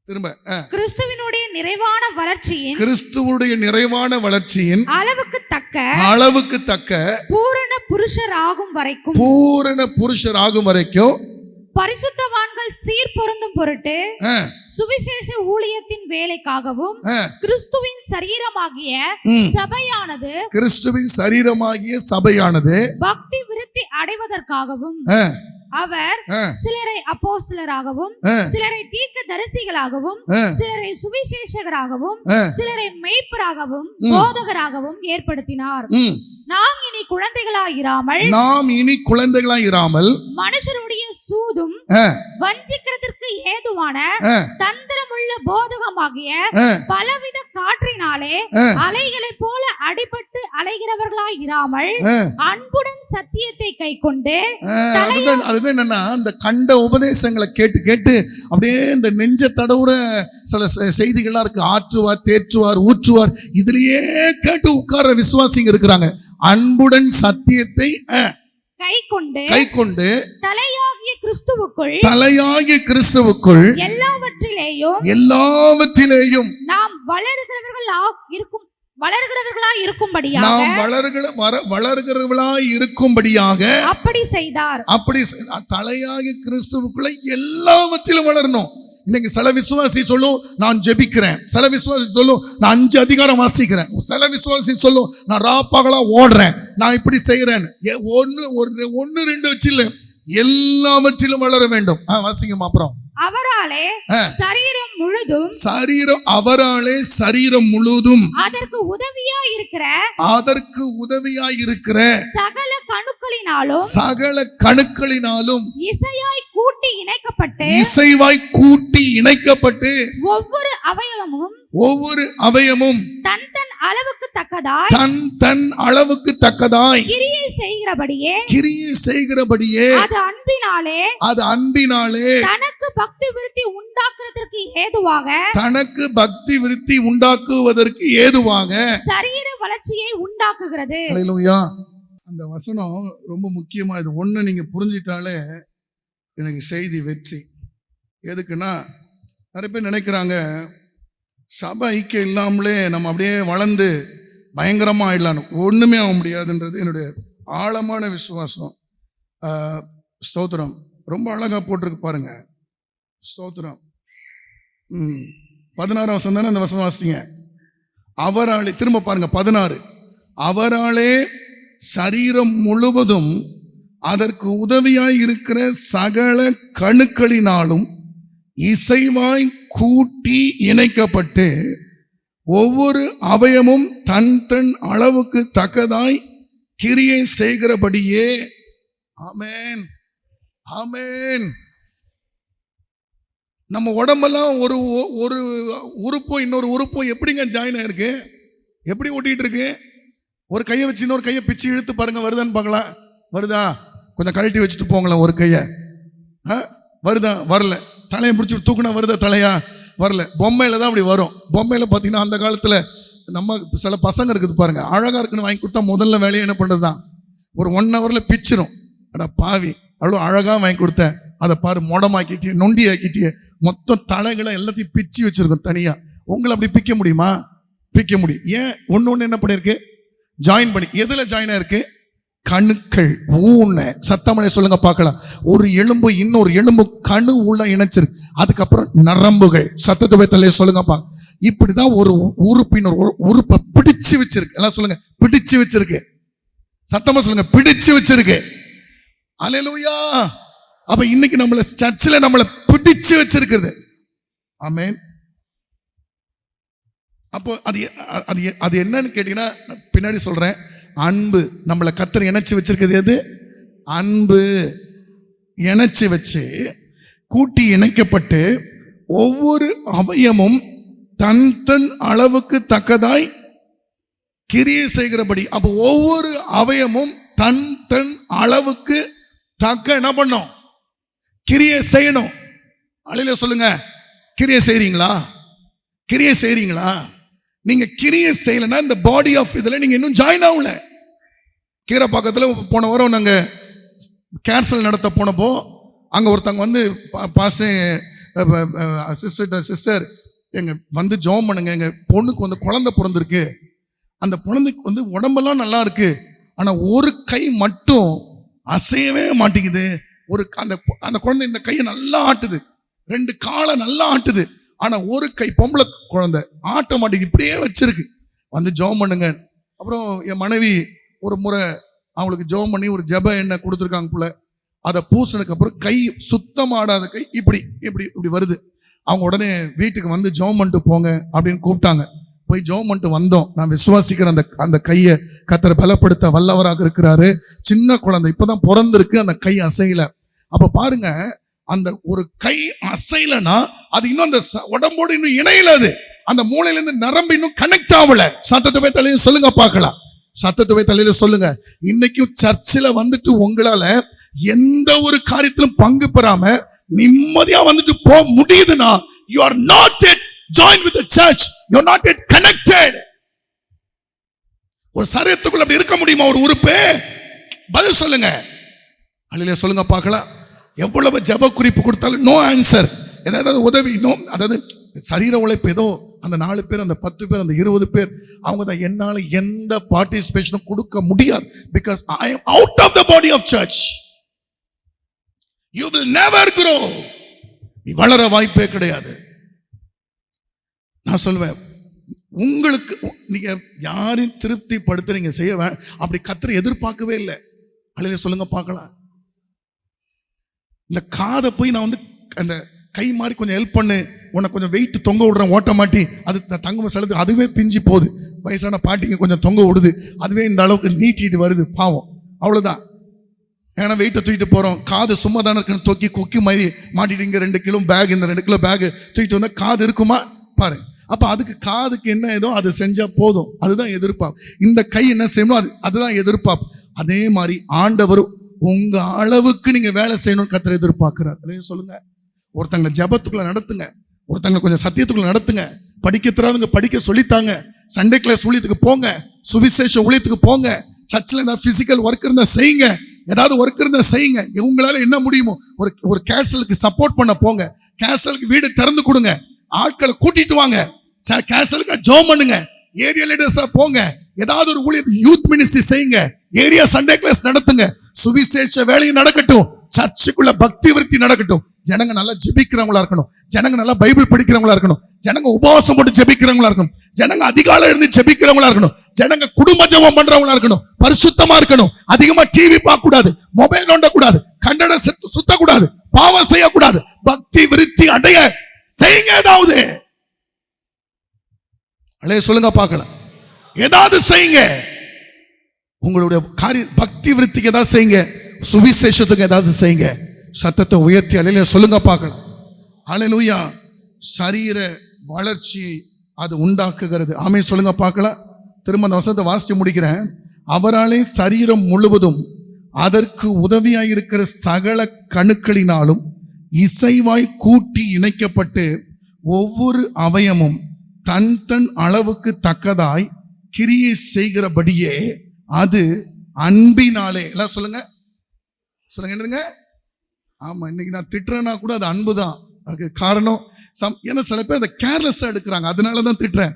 திரும்ப கிறிஸ்துவினுடைய நிறைவான வளர்ச்சியின் கிறிஸ்துவுடைய நிறைவான வளர்ச்சியின் அளவுக்கு தக்க பூரண புருஷர் ஆகும் வரைக்கும் பரிசுத்தவான்கள் சீர் பொருந்தும் பொருட்டு சுவிசேஷ ஊழியத்தின் வேலைக்காகவும் கிறிஸ்துவின் சரீரமாகிய சபையானது பக்தி விருத்தி அடைவதற்காகவும் அவர் சிலரை அப்போஸ்தலராகவும் சிலரை தீர்க்கதரிசிகளாகவும் சிலரை சுவிசேஷகராகவும் சிலரை மேய்ப்பராகவும் போதகராகவும் ஏற்படுத்தினார். நாம் இனி குழந்தைகளாயிராமல் மனுஷருடைய சூதும் வஞ்சிக்கிறதற்கு ஏதுவான தந்திரமுள்ள போதகமாகிய பலவித காற்றினாலே அலைகளைப் போல அடிபட்டு அலைகிறவர்களாயிராமல் அன்புடன் சத்தியத்தை கைக்கொண்டு அதுதான் என்னன்னா, இந்த கண்ட உபதேசங்களை கேட்டு கேட்டு அப்படியே இந்த நெஞ்ச தடவுற சில செய்திகள்லாம் இருக்கு. ஆற்றுவார், தேற்றுவார், ஊற்றுவார், இதுலயே கேட்டு உட்கார்ற விசுவாசிங்க இருக்கிறாங்க. அன்புடன் சத்தியத்தை கைக்கொண்டு தலையாகிய கிறிஸ்துவுக்குள் எல்லாவற்றிலேயும் நாம் வளர்கிறவர்களாய் இருக்கும்படியாக அப்படி செய்தார். தலையாகிய கிறிஸ்துவுக்குள்ள எல்லாவற்றிலும் வளரணும். இன்னைக்கு சில விசுவாசி சொல்லும் நான் ஜெபிக்கிறேன், சில விசுவாசி சொல்லும் நான் 5 அதிகாரம் வாசிக்கிறேன், சில விசுவாசி சொல்லும் நான் ராப்பகலா ஓடுறேன், நான் இப்படி செய்யறேன்னு. ஒன்னு ரெண்டு வச்சு இல்ல, எல்லாவற்றிலும் வளர வேண்டும். வாசிங்க அப்புறம். அவராலே சரீரம் முழுதும் அதற்கு உதவியாய் இருக்கிற சகல கணுக்களினாலும் இசைவாய் கூட்டி இணைக்கப்பட்டு ஒவ்வொரு அவயமும் தன் அளவுக்கு தக்கதாய் கிரியை செய்கிறபடியே அது அன்பினாலே தனக்கு பக்தி விருத்தி உண்டாக்குவதற்கு ஏதுவாக சரீர வளர்ச்சியை உண்டாக்குகிறது. அல்லேலூயா. அந்த வசனம் ரொம்ப முக்கியமா. இது ஒண்ணு நீங்க புரிஞ்சிட்டாலே எனக்கு செய்தி வெற்றி. எதுக்குன்னா, நிறைய பேர் நினைக்கிறாங்க சபை ஐக்கியம் இல்லாமலே நம்ம அப்படியே வளர்ந்து பயங்கரமா ஆயிடலான்னு. ஒண்ணுமே ஆக முடியாதுன்றது என்னுடைய ஆழமான விசுவாசம். ஸ்தோத்திரம். ரொம்ப அழகா போட்டிருக்கு பாருங்க. ஸ்தோத்திரம். 16 வசனம் தானே அந்த வசனம் வாசிங்க. அவராலே, திரும்ப பாருங்க 16. அவராலே சரீரம் முழுவதும் அதற்கு உதவியாய் இருக்கிற சகல கணுக்களினாலும் இசைவாய் கூட்டி இணைக்கப்பட்டு ஒவ்வொரு அவயமும் தன் அளவுக்கு தக்கதாய் கிரியை செய்கிறபடியே. ஆமென், ஆமென். நம்ம உடம்பெல்லாம் ஒரு உறுப்பும் இன்னொரு உறுப்பும் எப்படிங்க ஜாயின் ஆயிருக்கு? எப்படி ஓட்டிட்டு இருக்கு? ஒரு கையை வச்சு இன்னொரு கையை பிச்சு இழுத்து பாருங்க, வருதான்னு பார்க்கலாம். வருதா? கொஞ்சம் கழட்டி வச்சுட்டு போங்களேன் ஒரு கையை. வருதா? வரல. தலையை பிடிச்சி தூக்குனா வருதா? தலையா? வரல. பொம்மையில தான் அப்படி வரும். பொம்மையில பார்த்தீங்கன்னா அந்த காலத்தில் நம்ம சில பசங்க இருக்குது பாருங்க, அழகா இருக்குன்னு வாங்கி கொடுத்தா முதல்ல வேலையை என்ன பண்ணுறது தான், ஒரு 1 hourல பிச்சிரும். அடா பாவி, அவ்வளோ அழகாக வாங்கி கொடுத்தேன், அதை பாரு மொடமாக்கிட்டியே, நொண்டி ஆக்கிட்டியே, மொத்தம் தலைகளை எல்லாத்தையும் பிச்சு வச்சிருக்கோம் தனியா. உங்களை அப்படி பிக்க முடியுமா? பிக்க முடியும். ஏன்? ஒன்று என்ன பண்ணிருக்கு? ஜாயின் பண்ணி. எதுல ஜாயின் ஆயிருக்கு? கணுக்கள். ஊன சத்தமனை சொல்லுங்க பார்க்கலாம். ஒரு எலும்பு இன்னொரு எலும்பு கணு உள்ள இணைச்சிருக்கு. அதுக்கப்புறம் நரம்புகள். சத்தத்தை வைத்தலே சொல்லுங்க பா. இப்படிதான் ஒரு உறுப்பினர் உறுப்பை பிடிச்சு வச்சிருக்கு. எல்லாம் சொல்லுங்க, பிடிச்சு வச்சிருக்கு. சத்தமா சொல்லுங்க, பிடிச்சு வச்சிருக்கு. அல்லேலூயா. அப்ப இன்னைக்கு நம்மள சர்ச்சில் நம்மளை பிடிச்சு வச்சிருக்குது. ஆமென். அப்போ அது என்னன்னு கேட்டீங்கன்னா பின்னாடி சொல்றேன். அன்பு. நம்மளை கர்த்தர் இணைச்சு வச்சிருக்கிறது எது? அன்பு. இணைச்சு வச்சு கூட்டி இணைக்கப்பட்டு ஒவ்வொரு அவயமும் தன் அளவுக்கு தக்கதாய் கிரியை செய்கிறபடி. அப்போ ஒவ்வொரு அவயமும் தன் அளவுக்கு தக்க என்ன பண்ணும்? கிரியை செய்யணும். அழில சொல்லுங்க, கிரியை செய்றீங்களா? கிரியை செய்றீங்களா? நீங்க கிரியை செய்யலன்னா இந்த பாடி ஆஃப் இதுல நீங்க இன்னும் ஜாயின் ஆகல. கீரைப்பாக்கத்தில் போன வாரம் நாங்கள் கேன்சல் நடத்த போனப்போ அங்கே ஒருத்தவங்க வந்து சிஸ்டர் எங்கள் வந்து ஜெபம் பண்ணுங்க, எங்கள் பொண்ணுக்கு வந்து குழந்தை பிறந்திருக்கு, அந்த குழந்தைக்கு வந்து உடம்பெல்லாம் நல்லா இருக்கு, ஆனால் ஒரு கை மட்டும் அசையவே மாட்டேங்குது. அந்த குழந்தை இந்த கையை நல்லா ஆட்டுது, 2 காலை நல்லா ஆட்டுது, ஆனால் ஒரு கை பொம்பளை குழந்தை ஆட்ட மாட்டேங்குது, இப்படியே வச்சிருக்கு. வந்து ஜெபம் பண்ணுங்க. அப்புறம் என் மனைவி ஒரு முறை அவங்களுக்கு ஜெபம் பண்ணி ஒரு ஜெப எண்ணெய் கொடுத்துருக்காங்க போல, அதை பூசினதுக்கு அப்புறம் கை சுத்தமாடாத கை இப்படி இப்படி இப்படி வருது. அவங்க உடனே வீட்டுக்கு வந்து ஜெபம் பண்ணிட்டு போங்க அப்படின்னு கூப்பிட்டாங்க. போய் ஜெபம் பண்ணிட்டு வந்தோம். நான் விசுவாசிக்கிற அந்த கையை கர்த்தர் பலப்படுத்த வல்லவராக இருக்கிறாரு. சின்ன குழந்தை இப்பதான் பிறந்திருக்கு, அந்த கை அசையல. அப்ப பாருங்க, அந்த ஒரு கை அசைலனா அது இன்னும் அந்த உடம்போடு இன்னும் இணையல, அது அந்த மூளையில இருந்து நரம்பு இன்னும் கனெக்ட் ஆகல. சத்தத்தை போய் தலையில சொல்லுங்க பார்க்கலாம். சத்தத்தை போய் தலையில சொல்லுங்க. இன்னைக்கும் சர்ச்சில் வந்துட்டு உங்களால எந்த ஒரு காரியத்திலும் பங்கு பெறாம நிம்மதியா வந்துட்டு போக முடியுதுன்னா, you are not yet joined with the church, you are not yet connected. ஒரு சரீரத்துக்குள்ள அப்படி இருக்க முடியுமா ஒரு உறுப்பு? பதில் சொல்லுங்க. அல்லேலூயா சொல்லுங்க பார்க்கலாம். எவ்வளவு ஜெப குறிப்பு கொடுத்தாலும் நோ ஆன்சர். ஏதாவது உதவி நோ, அதாவது சரீர உழைப்பு ஏதோ அந்த 4 பேர், அந்த 10 பேர், அந்த 20 பேர், அவங்க தான் என்னால எந்த பார்ட்டிசிபேஷனும் கொடுக்க முடியாது. Because I am out of the body of church. You will never grow. நீ வளர வாய்ப்பே கிடையாது. நான் சொல்வேன், உங்களுக்கு நீங்க யாரையும் திருப்தி படுத்த நீங்க செய்ய அப்படி கர்த்தர் எதிர்பார்க்கவே இல்லை. அல்லேலூயா சொல்லுங்க பார்க்கலாம். இந்த காதை போய் நான் வந்து அந்த கை மாதிரி கொஞ்சம் ஹெல்ப் பண்ணு, உனக்கு கொஞ்சம் வெயிட் தொங்க விடுறேன், ஓட்ட மாட்டி அது தங்கம் செலுத்து, அதுவே பிஞ்சு போகுது. வயசான பாட்டிங்க கொஞ்சம் தொங்க விடுது, அதுவே இந்த அளவுக்கு நீட்டிட்டு வருது, பாவம். அவ்வளோதான். ஏன்னா வெயிட்டை தூக்கிட்டு போகிறோம், காது சும்மா தானே இருக்குன்னு தூக்கி கொக்கி மாதிரி மாட்டிட்டு இங்கே 2 கிலோ பேக், இந்த 2 கிலோ பேக் தூக்கிட்டு வந்தால் காது இருக்குமா பாரு. அப்போ அதுக்கு காதுக்கு என்ன ஏதோ அது செஞ்சால் போதும், அதுதான் எதிர்பார்ப்பு. இந்த கை என்ன செய்யணும் அதுதான் எதிர்பார்ப்பு. அதே மாதிரி ஆண்டவர் உங்க அளவுக்கு நீங்க வேலை செய்யணும்னு கர்த்தர் எதிர்பார்க்கிறார். சொல்லுங்க. ஒருத்தங்களை ஜெபத்துக்குள்ள நடத்துங்க, ஒருத்தங்களை கொஞ்சம் சத்தியத்துக்குள்ள நடத்துங்க. படிக்க தராதுங்க படிக்க சொல்லித்தாங்க. சண்டே கிளாஸ் ஊழியத்துக்கு போங்க, சுவிசேஷ ஊழியத்துக்கு போங்க. சர்ச்சில் ஏதாவது பிசிக்கல் ஒர்க் இருந்தா செய்யுங்க, ஏதாவது ஒர்க் இருந்தா செய்யுங்க. இவங்களால என்ன முடியுமோ ஒரு கேன்சலுக்கு சப்போர்ட் பண்ண போங்க. கேன்சலுக்கு வீடு திறந்து கொடுங்க, ஆட்களை கூட்டிட்டு வாங்க, கேன்சலுக்கு ஜெபம் பண்ணுங்க. ஏரியா லீடர்ஸா போங்க, ஏதாவது ஒரு ஊழியத்துக்கு யூத் மினிஸ்ட்ரி செய்யுங்க, ஏரியா சண்டே கிளாஸ் நடத்துங்க. சுவிசேஷ வேலையும் நடக்கட்டும், சர்ச்சுக்குள்ள பக்தி விருத்தி நடக்கட்டும். ஜனங்க நல்லா ஜெபிக்கிறவங்களா இருக்கணும், ஜனங்க நல்லா பைபிள் படிக்கிறவங்களா இருக்கணும், ஜனங்க உபவாசம் போட்டு ஜெபிக்கிறவங்களா இருக்கணும், ஜனங்க அதிகாலை இருந்து ஜெபிக்கிறவங்களா இருக்கணும், ஜனங்க குடும்ப ஜெபம் பண்றவங்களா இருக்கணும், பரிசுத்தமா இருக்கணும். அதிகமா டிவி பார்க்க கூடாது, மொபைல் நோண்ட கூடாது, கண்டட சுத்த கூடாது, பாவம் செய்யக்கூடாது. பக்தி விருத்தி அடைய செய்யுங்க. ஏதாவது அலைய சொல்லுங்க பார்க்கலாம். ஏதாவது செய்யுங்க. உங்களுடைய காரிய பக்தி விருத்திக்கு ஏதாவது செய்யுங்க, சுவிசேஷத்துக்கு ஏதாவது செய்யுங்க. சத்தத்தை உயர்த்தி அலையில சொல்லுங்க பார்க்கலாம். ஹல்லேலூயா. சரீர வளர்ச்சியை அது உண்டாக்குகிறது. ஆமென் சொல்லுங்க பார்க்கலாம். திரும்ப அந்த வசனத்தை வாசித்து முடிக்கிறேன். அவராலே சரீரம் முழுவதும் அதற்கு உதவியாயிருக்கிற சகல கணுக்களினாலும் இசைவாய் கூட்டி இணைக்கப்பட்டு ஒவ்வொரு அவயமும் தன் தன் அளவுக்கு தக்கதாய் கிரியை செய்கிறபடியே அது அன்பினாலே. எல்லாம் சொல்லுங்க சொல்லுங்க. என்னதுங்க? ஆமா, இன்னைக்கு நான் திட்டுறேன்னா கூட அது அன்பு தான். அதுக்கு காரணம் ஏன்னா சில பேர் அதை கேர்லெஸ்ஸாக எடுக்கிறாங்க, அதனால தான் திட்டுறேன்.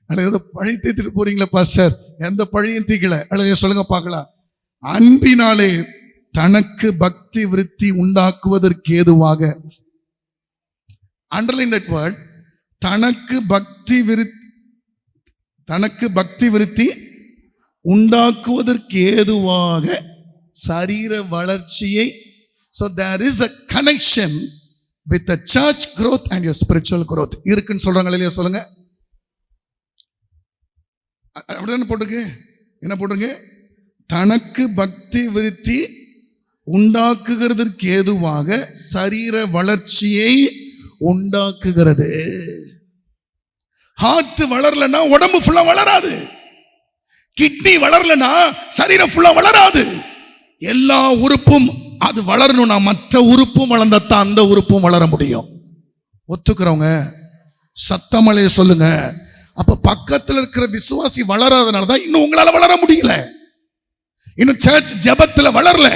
அழகாக பழி தீர்த்துட்டு போறீங்களா பாஸ்டர்? எந்த பழியும் தீக்கல. அழகாக சொல்லுங்க பார்க்கலாம். அன்பினாலே தனக்கு பக்தி விருத்தி உண்டாக்குவதற்கு ஏதுவாக. Underline that word. தனக்கு பக்தி விருத்தி உண்டாக்குவதற்கு ஏதுவாக சரீர வளர்ச்சியை. So there is a connection with the church growth and your spiritual growth இருக்குன்னு சொல்றாங்க இல்லையா? சொல்லுங்க. அப்படிதானே போட்டிருக்கு? என்ன போட்டிருக்கு? தனக்கு பக்தி விருத்தி உண்டாக்குகிறதற்கு ஏதுவாக சரீர வளர்ச்சியை உண்டாக்குகிறது. ஹார்ட் வளரலன்னா உடம்பு ஃபுல்லா வளராது, கிட்னி வளரலன்னா சரீரம் ஃபுல்லா வளராது. எல்லா உறுப்பும் அது வளரணும்னா மற்ற உறுப்பும் வளர்ந்தத்தான் அந்த உறுப்பும் வளர முடியும். ஒத்துக்கிறவங்க சத்தமலையை சொல்லுங்க. அப்ப பக்கத்தில் இருக்கிற விசுவாசி வளராதனால தான் இன்னும் உங்களால வளர முடியல. இன்னும் சர்ச் ஜெபத்துல வளரல.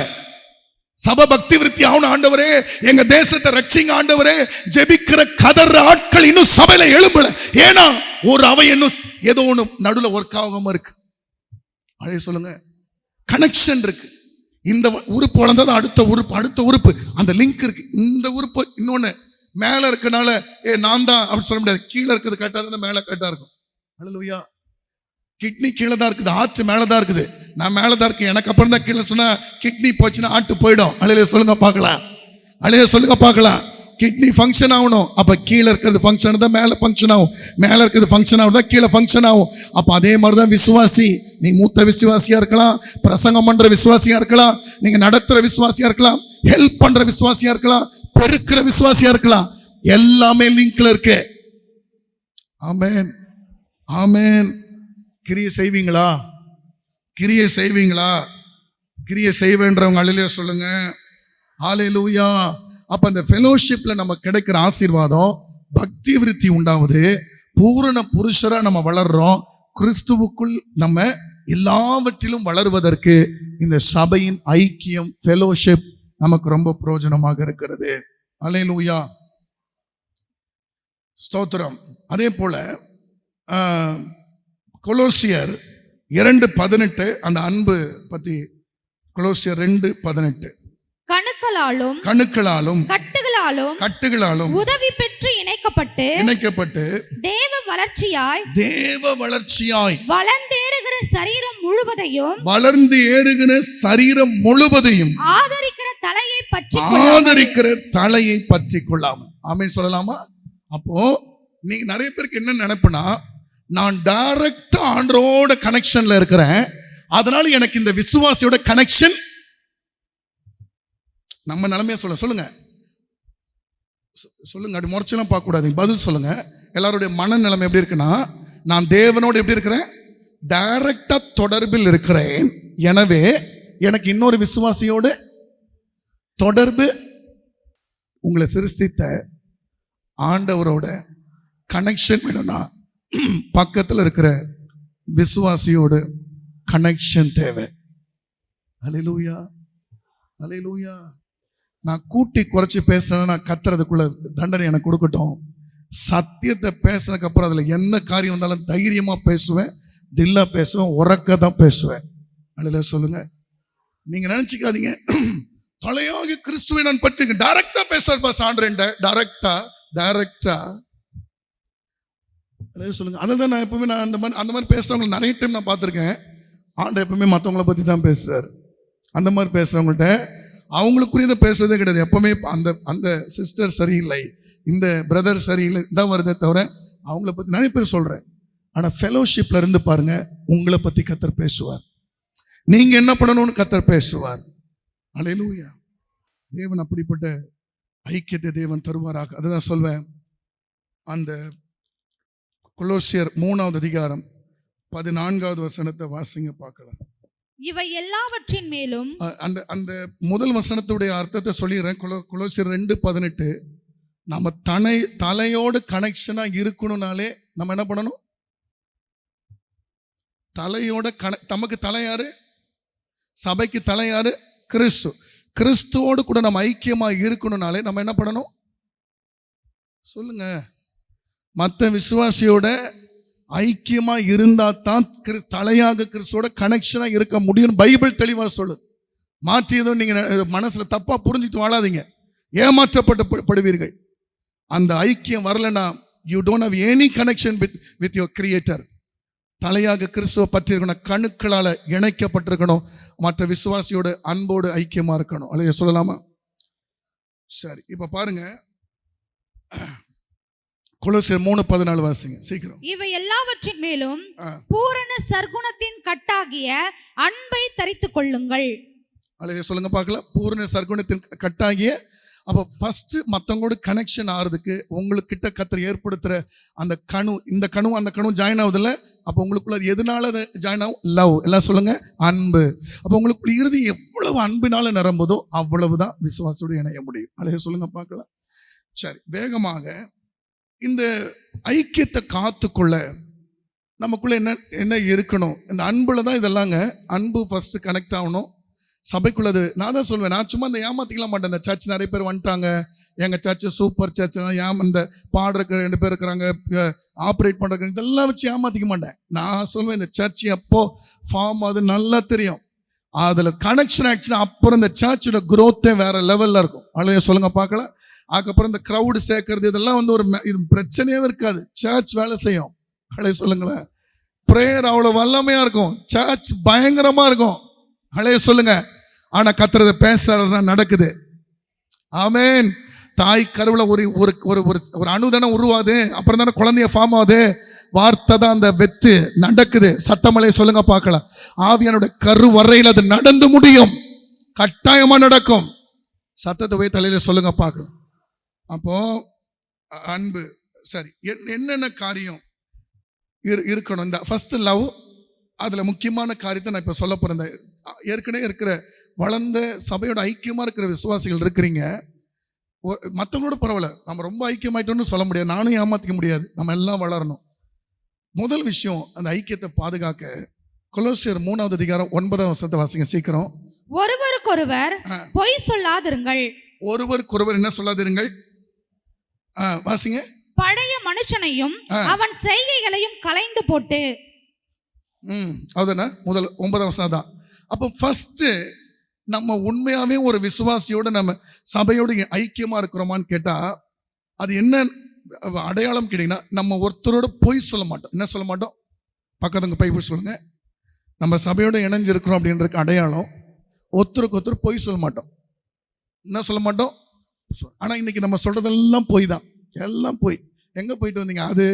சபை பக்தி விருத்தி ஆகணும் ஆண்டவரே, எங்க தேசத்தை ரட்சிங்க ஆண்டவரே, ஜெபிக்கிற கதற ஆட்கள் இன்னும் சபையில எழும்பல. ஏன்னா ஒரு அவை இன்னும் ஏதோ ஒண்ணு நடுவுல ஒர்க் ஆகாம இருக்கு. அழைய சொல்லுங்க, கனெக்ஷன் இருக்கு. இந்த உறுப்பு வளர்ந்தது அடுத்த உறுப்பு அந்த லிங்க் இருக்கு. இந்த உறுப்பு இன்னொன்னு மேல இருக்கனால நான் தான் அப்படி சொல்ல முடியாது. கீழே இருக்கிறது கரெக்டா இருந்தா மேல கரெக்டா இருக்கும். அல்லேலூயா. கிட்னி கீழே தான் இருக்குது, ஆற்று மேலே தான் இருக்குது. நான் மேலே தான் இருக்கேன், எனக்கு அப்புறம் தான் கீழே சொன்னா கிட்னி போச்சுன்னா ஆட்டு போயிடும். அலையில சொல்லுங்க பார்க்கலாம், அலையில சொல்லுங்க பார்க்கலாம். கிட்னி ஃபங்க்ஷன் ஆகணும், அப்ப கீழே இருக்கிறது ஃபங்க்ஷன் தான் மேலே ஃபங்க்ஷன் ஆகும், மேலே இருக்கிறது ஃபங்க்ஷன் ஆகும் தான் கீழே ஃபங்க்ஷன் ஆகும். அப்ப அதே மாதிரி தான் விசுவாசி. நீ மூத்த விசுவாசியா இருக்கலாம், பிரசங்கம் பண்ற விசுவாசியா இருக்கலாம், நீங்க நடத்துற விசுவாசியா இருக்கலாம், ஹெல்ப் பண்ற விசுவாசியா இருக்கலாம், பெருக்கிற விசுவாசியா இருக்கலாம். எல்லாமே லிங்க்ல இருக்கு. ஆமென், ஆமென். கிரியை செய்வீங்களா? கிரியை செய்வீங்களா? கிரியை செய்வேன்றவங்க அல்லேலூயா சொல்லுங்க. ஹல்லேலூயா. அப்ப அந்த ஃபெலோஷிப்ல நமக்கு கிடைக்கிற ஆசீர்வாதம், பக்தி விருத்தி உண்டாவது, பூரண புருஷரா நம்ம வளர்றோம். கிறிஸ்துவுக்குள் நம்ம எல்லாவற்றிலும் வளருவதற்கு இந்த சபையின் ஐக்கியம், ஃபெலோஷிப் நமக்கு ரொம்ப பிரயோஜனமாக இருக்கிறது. அல்லேலூயா, ஸ்தோத்திரம். அதே போல கொலோசியர் 2:18 அந்த அன்பு பத்தி. கொலோசியர் 2:18 கணுக்களாலும் கட்டுகளாலும் உதவி பெற்று இணைக்கப்பட்டு தேவ வளர்ச்சியாய் வளர்ந்து ஏறுகிற சரீரம் முழுவதையும் ஆதரிக்கிற தலையை பற்றி கொள்ளாமல். ஆமென் சொல்லலாமா? அப்போ நீங்க நிறைய பேருக்கு என்ன நினைப்புனா, நான் டைரக்டா ஆண்டரோட கனெக்ஷன்ல இருக்கிறேன், அதனால எனக்கு இந்த விசுவாசியோட கனெக்ஷன். நம்ம நிலைமையா சொல்லுங்க அப்படி முறைச்செல்லாம் பார்க்க கூடாது, பதில் சொல்லுங்க. எல்லாருடைய மனநிலைமை எப்படி இருக்குன்னா, நான் தேவனோடு எப்படி இருக்கிறேன்? டைரக்டா தொடர்பில் இருக்கிறேன். எனவே எனக்கு இன்னொரு விசுவாசியோடு தொடர்பு. உங்களை சிருஷ்டித்த ஆண்டவரோட கனெக்ஷன் வேணும்னா பக்கத்தில் இருக்கிற விசுவாசியோடு கனெக்ஷன் தேவை. அல்லேலூயா, அல்லேலூயா. நான் கூட்டி குறைச்சி பேசுறேன்னா நான் கத்துறதுக்குள்ள தண்டனை எனக்கு கொடுக்கட்டும். சத்தியத்தை பேசினதுக்கு அப்புறம் அதுல என்ன காரியம் வந்தாலும் தைரியமா பேசுவேன், தில்லா பேசுவேன், உறக்க தான் பேசுவேன். அல்லேலூயா சொல்லுங்க. நீங்க நினைச்சுக்காதீங்க தலையாகி கிறிஸ்துவை நான் பற்றி டைரக்டா பேசுறப்பா சான்றேன், டைரக்டா சொல்லுங்க. அதில் நான் எப்பவுமே நான் அந்த மாதிரி பேசுறவங்க நிறைய டைம் நான் பார்த்துருக்கேன். ஆண்டவர் எப்பவுமே மற்றவங்கள பற்றி தான் பேசுறாரு. அந்த மாதிரி பேசுறவங்கள்ட்ட அவங்களுக்குரியதை பேசுறதே கிடையாது. எப்பவுமே அந்த சிஸ்டர் சரியில்லை, இந்த பிரதர் சரியில்லை தான் வருதே தவிர அவங்கள பற்றி நிறைய பேர் சொல்றேன். ஆனால் ஃபெலோஷிப்ல இருந்து பாருங்க, உங்களை பற்றி கர்த்தர் பேசுவார், நீங்க என்ன பண்ணணும்னு கர்த்தர் பேசுவார். அல்லேலூயா. தேவன் அப்படிப்பட்ட ஐக்கியத்தை தேவன் தருவாராக. அதுதான் சொல்வேன். அந்த கொலோசியர் 3:14 வாசிங்க பார்க்கலாம். இவை எல்லாவற்றின் மேலும் அந்த முதல் வசனத்துடைய அர்த்தத்தை சொல்லிடுறேன். கொலோசியர் 2:18 நம்ம தலையோடு கனெக்ஷனா இருக்கணும்னாலே நம்ம என்ன பண்ணணும்? தலையோட நமக்கு தலை யாரு? சபைக்கு தலை யாரு? கிறிஸ்து. கிறிஸ்துவோடு கூட நம்ம ஐக்கியமா இருக்கணும்னாலே நம்ம என்ன பண்ணணும் சொல்லுங்க? மற்ற விசுவாசியோட ஐக்கியமா இருந்தா தான் தலையாக கிறிஸ்துவோட கனெக்ஷனா இருக்க முடியும். பைபிள் தெளிவா சொல்லுது. மாற்றி ஏதோ நீங்க மனசுல தப்பா புரிஞ்சுட்டு வாழாதீங்க, ஏமாற்றப்படுவீர்கள். அந்த ஐக்கியம் வரலன்னா you don't have any connection with your creator. தலையாக கிறிஸ்துவ பற்றி இருக்கணும், கணுக்களால இணைக்கப்பட்டிருக்கணும், மற்ற விசுவாசியோட அன்போடு ஐக்கியமா இருக்கணும். அல்லையா சொல்லலாமா? சரி, இப்ப பாருங்க கொலோசியர் 3:14 வாசிங்க சீக்கிரம். இவை எல்லாவற்றின் மேலும் பூரண சர்க்குணத்தின் கட்டாகிய அன்பை தரித்துக் கொள்ளுங்கள். அல்லையா சொல்லுங்க பார்க்கலாம். பூரண சர்க்குணத்தின் கட்டாகிய. அப்போ ஃபர்ஸ்ட் மற்றவங்களோட கனெக்ஷன் ஆகிறதுக்கு உங்களுக்கிட்ட கர்த்தர் ஏற்படுத்துகிற அந்த கணு, இந்த கணு அந்த கணு ஜாயின் ஆகுதுல்ல, அப்போ உங்களுக்குள்ள எதனால அது ஜாயின் ஆகும்? லவ். எல்லாம் சொல்லுங்க, அன்பு. அப்போ உங்களுக்குள்ள இறுதி எவ்வளவு அன்பினால நிரம்புதோ அவ்வளவுதான் விசுவாசோடு இணைய முடியும். அழகா சொல்லுங்க பார்க்கலாம். சரி, வேகமாக இந்த ஐக்கியத்தை காத்துக்கொள்ள நமக்குள்ள என்ன என்ன இருக்கணும், இந்த அன்புல தான் இதெல்லாங்க. அன்பு ஃபர்ஸ்ட் கனெக்ட் ஆகணும் சபைக்குள்ளது. நான் தான் சொல்வேன், நான் சும்மா இந்த ஏமாத்திக்கலாம் மாட்டேன். இந்த சர்ச் நிறைய பேர் வந்துட்டாங்க, எங்கள் சர்ச்சு சூப்பர் சர்ச், இந்த பாடுறக்கு 2 பேர் இருக்கிறாங்க, ஆப்ரேட் பண்ணுறக்கு, இதெல்லாம் வச்சு ஏமாத்திக்க மாட்டேன். நான் சொல்வேன் இந்த சர்ச் எப்போ ஃபார்ம் அது நல்லா தெரியும். அதில் கனெக்ஷன் ஆச்சுன்னா அப்புறம் இந்த சர்ச்சோட குரோத்தே வேற லெவலில் இருக்கும். அழைய சொல்லுங்க பார்க்கலாம். அதுக்கப்புறம் இந்த க்ரௌடு சேர்க்கறது இதெல்லாம் வந்து ஒரு இது பிரச்சனையே இருக்காது. சர்ச் வேலை செய்யும். அழைய சொல்லுங்களேன். ப்ரேயர் அவ்வளோ வல்லமையாக இருக்கும், சர்ச் பயங்கரமாக இருக்கும். அழைய சொல்லுங்க. ஆனால் கத்துறத பேசுறது நடக்குது. ஆமேன். தாய் கருவில் ஒரு ஒரு ஒரு ஒரு அணு தானே உருவாது, அப்புறம் தானே குழந்தைய ஃபார்ம் ஆகுது. வார்த்தை தான் அந்த வெத்து நடக்குது. சத்தமலை சொல்லுங்க பார்க்கலாம். ஆவியானோட கரு வரையில் அது நடந்து முடியும், கட்டாயமா நடக்கும். சத்தத்தை போய் தலையில சொல்லுங்க பார்க்கலாம். அப்போ அன்பு சரி, என்னென்ன காரியம் இருக்கணும்? இந்த ஃபர்ஸ்ட் லவ், அதில் முக்கியமான காரியத்தை நான் இப்போ சொல்ல போகிறேன். ஏற்கனவே இருக்கிற வளர்ந்த சபையோட ஐக்கியமாக இருக்கிற விசுவாசிகள் இருக்கிறீங்க. மற்றவங்களோட பரவாயில்ல, நம்ம ரொம்ப ஐக்கியமாயிட்டோம்னு சொல்ல முடியாது, நானும் ஏமாற்றிக்க முடியாது. நம்ம எல்லாம் வளரணும். முதல் விஷயம், அந்த ஐக்கியத்தை பாதுகாக்க கொலோசியர் 3வது அதிகாரம் 9வது வசனத்தை வாசிங்க சீக்கிரம். ஒருவருக்கொருவர் பொய் சொல்லாதிருங்கள். ஒருவருக்கொருவர் என்ன சொல்லாதிருங்கள்? வாசிங்க. பழைய மனுஷனையும் அவன் செய்கைகளையும் களைந்து போட்டு. அதுதானே முதல் 9வது வசனம் தான். அப்போ ஃபர்ஸ்ட் நம்ம உண்மையாவே ஒரு விசுவாசியோட நம்ம சபையோட ஐக்கியமா இருக்கிறோமான்னு கேட்டா அது என்ன அடையாளம் கேட்டீங்கன்னா, நம்ம ஒருத்தரோட பொய் சொல்ல மாட்டோம். என்ன சொல்ல மாட்டோம்? பக்கத்துங்க போய் சொல்லுங்க. நம்ம சபையோட இணைஞ்சிருக்கிறோம் அப்படின்றதுக்கு அடையாளம் ஒருத்தருக்கு ஒருத்தர் பொய் சொல்ல மாட்டோம். என்ன சொல்ல மாட்டோம்? ஆனால் இன்னைக்கு நம்ம சொல்றதெல்லாம் பொய் தான், எல்லாம் பொய். எங்கே போயிட்டு வந்தீங்க? அது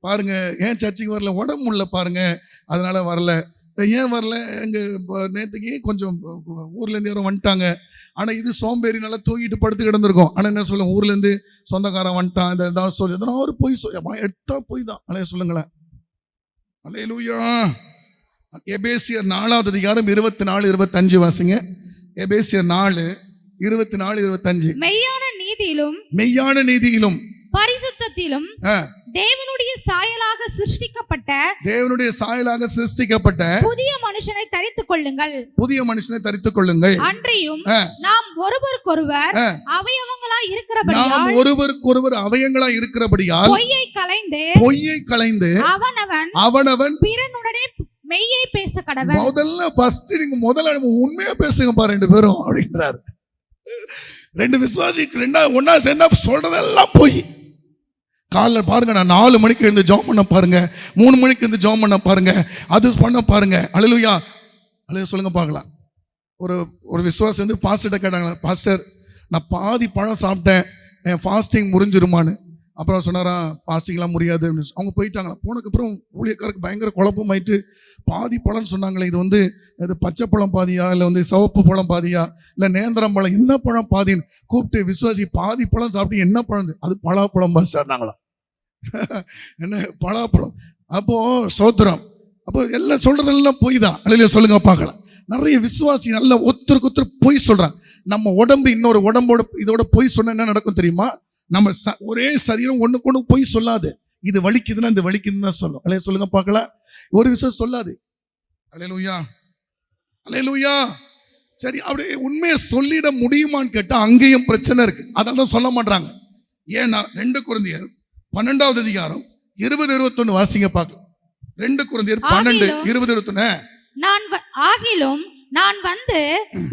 பாருங்க, ஏன் சர்ச்சுக்கு வரல? உடம்பு முடியல பாருங்க, அதனால வரல. ஏன் வரல? எங்கள் நேற்றுக்கு கொஞ்சம் ஊர்லேருந்து யாரும் வந்துட்டாங்க. ஆனால் இது சோம்பேறி நல்லா தூங்கிட்டு படுத்து கிடந்திருக்கோம். ஆனால் என்ன சொல்லுங்க, ஊர்லேருந்து சொந்தக்காரன் வந்துட்டான், இந்த ஏதாவது சொல்லி எதனா ஒரு பொய் எடுத்தா பொய் தான். அலைய சொல்லுங்களேன். அல்லேலூயா. எபேசியர் 4வது அதிகாரம் 24-25 வாசிங்க. எபேசியர் 4:24-25. மெய்யான நீதியிலும் பரிசுத்தத்திலும் தேவனுடைய சாயலாக சிருஷ்டிக்கப்பட்ட புதிய மனுஷனை தரித்துக் கொள்ளுங்கள். அன்றியும் நாம் ஒருவருக்கொருவர் அவயவங்களாய் இருக்கிறபடியால் பொய்யை களைந்து அவனவன் பிறனுடனே மெய்யை பேச கடவன். முதல்ல உண்மையா பேசுங்க பாரு 2 பேரும் அப்படின்றாரு. 2 விசுவாசி ஒன்னா சேர்ந்தா சொல்றதெல்லாம் பொய். காலைல பாருங்க, நான் 4 மணிக்கு இருந்து ஜாம் பண்ண பாருங்க, 3 மணிக்கு இருந்து ஜாம் பண்ண பாருங்க, அது பண்ண பாருங்க. அல்லேலூயா. அல்லேலூயா சொல்லுங்க பார்க்கலாம். ஒரு விசுவாசி வந்து பாஸ்டர்கிட்ட கேட்டாங்க, பாஸ்டர் நான் பாதி பழம் சாப்பிட்டேன், என் ஃபாஸ்டிங் முறிஞ்சிருமான்னு. அப்புறம் சொன்னாரா, ஃபாஸ்டிங்லாம் முடியாது அப்படின்னு. அவங்க போயிட்டாங்களா. போனதுக்கப்புறம் ஊழியக்காரருக்கு பயங்கர குழப்பமாயிட்டு, பாதி பழம்னு சொன்னாங்களே, இது வந்து இது பச்சை பழம் பாதியா, இல்லை வந்து சிவப்பு பழம் பாதியா, இல்லை நேந்திரம் பழம், என்ன பழம் பாதின்னு கூப்பிட்டு விசுவாசி பாதி பழம் சாப்பிட்டு என்ன பழம்? அது பலாப்பழம் பாதிச்சாருனாங்களா. என்ன பலாப்பழம்? அப்போ சோத்திரம். அப்போ எல்லாம் சொல்றதெல்லாம் பொய் தான். அல்லேலூயா சொல்லுங்க பார்க்கலாம். நிறைய விசுவாசி நல்ல ஒருத்தருக்கு ஒருத்தர் பொய் சொல்றாங்க. நம்ம உடம்பு இன்னொரு உடம்போட இதோட பொய் சொன்னா என்ன நடக்கும் தெரியுமா? நம்ம ஒரே சரீரம் ஒண்ணுக்கு ஒண்ணு பொய் சொல்லாது. இது வலிக்குதுன்னா இது வலிக்குதுன்னு தான் சொல்லும். அல்லேலூயா சொல்லுங்க பார்க்கலாம். ஒரு விஷயம் சொல்லாது. அல்லேலூயா. அல்லேலூயா. சரி, அப்படி உண்மையை சொல்லிட முடியுமான்னு கேட்டா அங்கேயும் பிரச்சனை இருக்கு. அதெல்லாம் சொல்ல மாட்டாங்க. ஏன்னா 2 கொரிந்தியர் 12வது அதிகாரம் 20-21 வாசிங்க பார்க்கலாம். 2 கொரிந்தியர் 12:20-21. ஆகிலும் நான் வந்து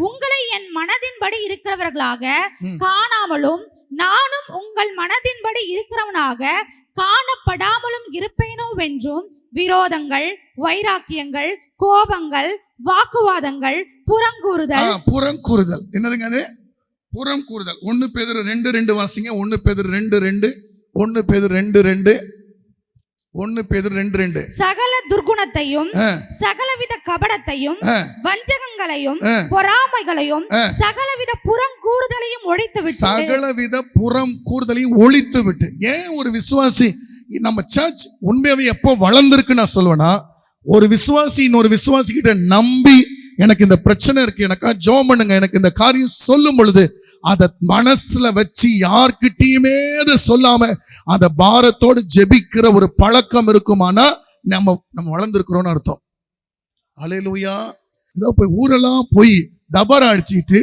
உங்களை என் மனதின்படி இருக்கிறவர்களாக காணாமலும் நானும் உங்கள் மனதின்படி இருக்கிறவனாக காணப்படாமலும் இருப்பேனோ வென்றும் விரோதங்கள், வைராக்கியங்கள், கோபங்கள், வாக்குவாதங்கள், புறங்கூறுதல். என்னதுங்க அது? புறங்கூறுதல். 1 பேதுரு 2:2 வாசிங்க. 1 பேதுரு 2:2. 1 பேதுரு 2:2. 1 பேதுரு 2:2. சகல துர்குணத்தையும், சகலவித கபடத்தையும், வஞ்சகங்களையும், பொறாமைகளையும், சகலவித புறங்கூறுதலையும் ஒழித்து விட்டு. ஏன் ஒரு விசுவாசி நம்ம சர்ச் உண்மையாவே எப்போ வளர்ந்துருக்கு நான் சொல்லுவேன்னா, ஒரு விசுவாசி இன்னொரு விசுவாசி கிட்ட நம்பி எனக்கு இந்த பிரச்சனை இருக்கு, எனக்கா ஜெபம் பண்ணுங்க, எனக்கு இந்த காரியம் சொல்லும் பொழுது அதை மனசுல வச்சு யார்கிட்டயுமே அதை சொல்லாம அந்த பாரத்தோடு ஜெபிக்கிற ஒரு பழக்கம் இருக்குமானா நம்ம வளர்ந்துருக்கிறோம்னு அர்த்தம். அல்லேலூயா. ஏதோ போய் ஊரெல்லாம் போய் டபரா அடிச்சுட்டு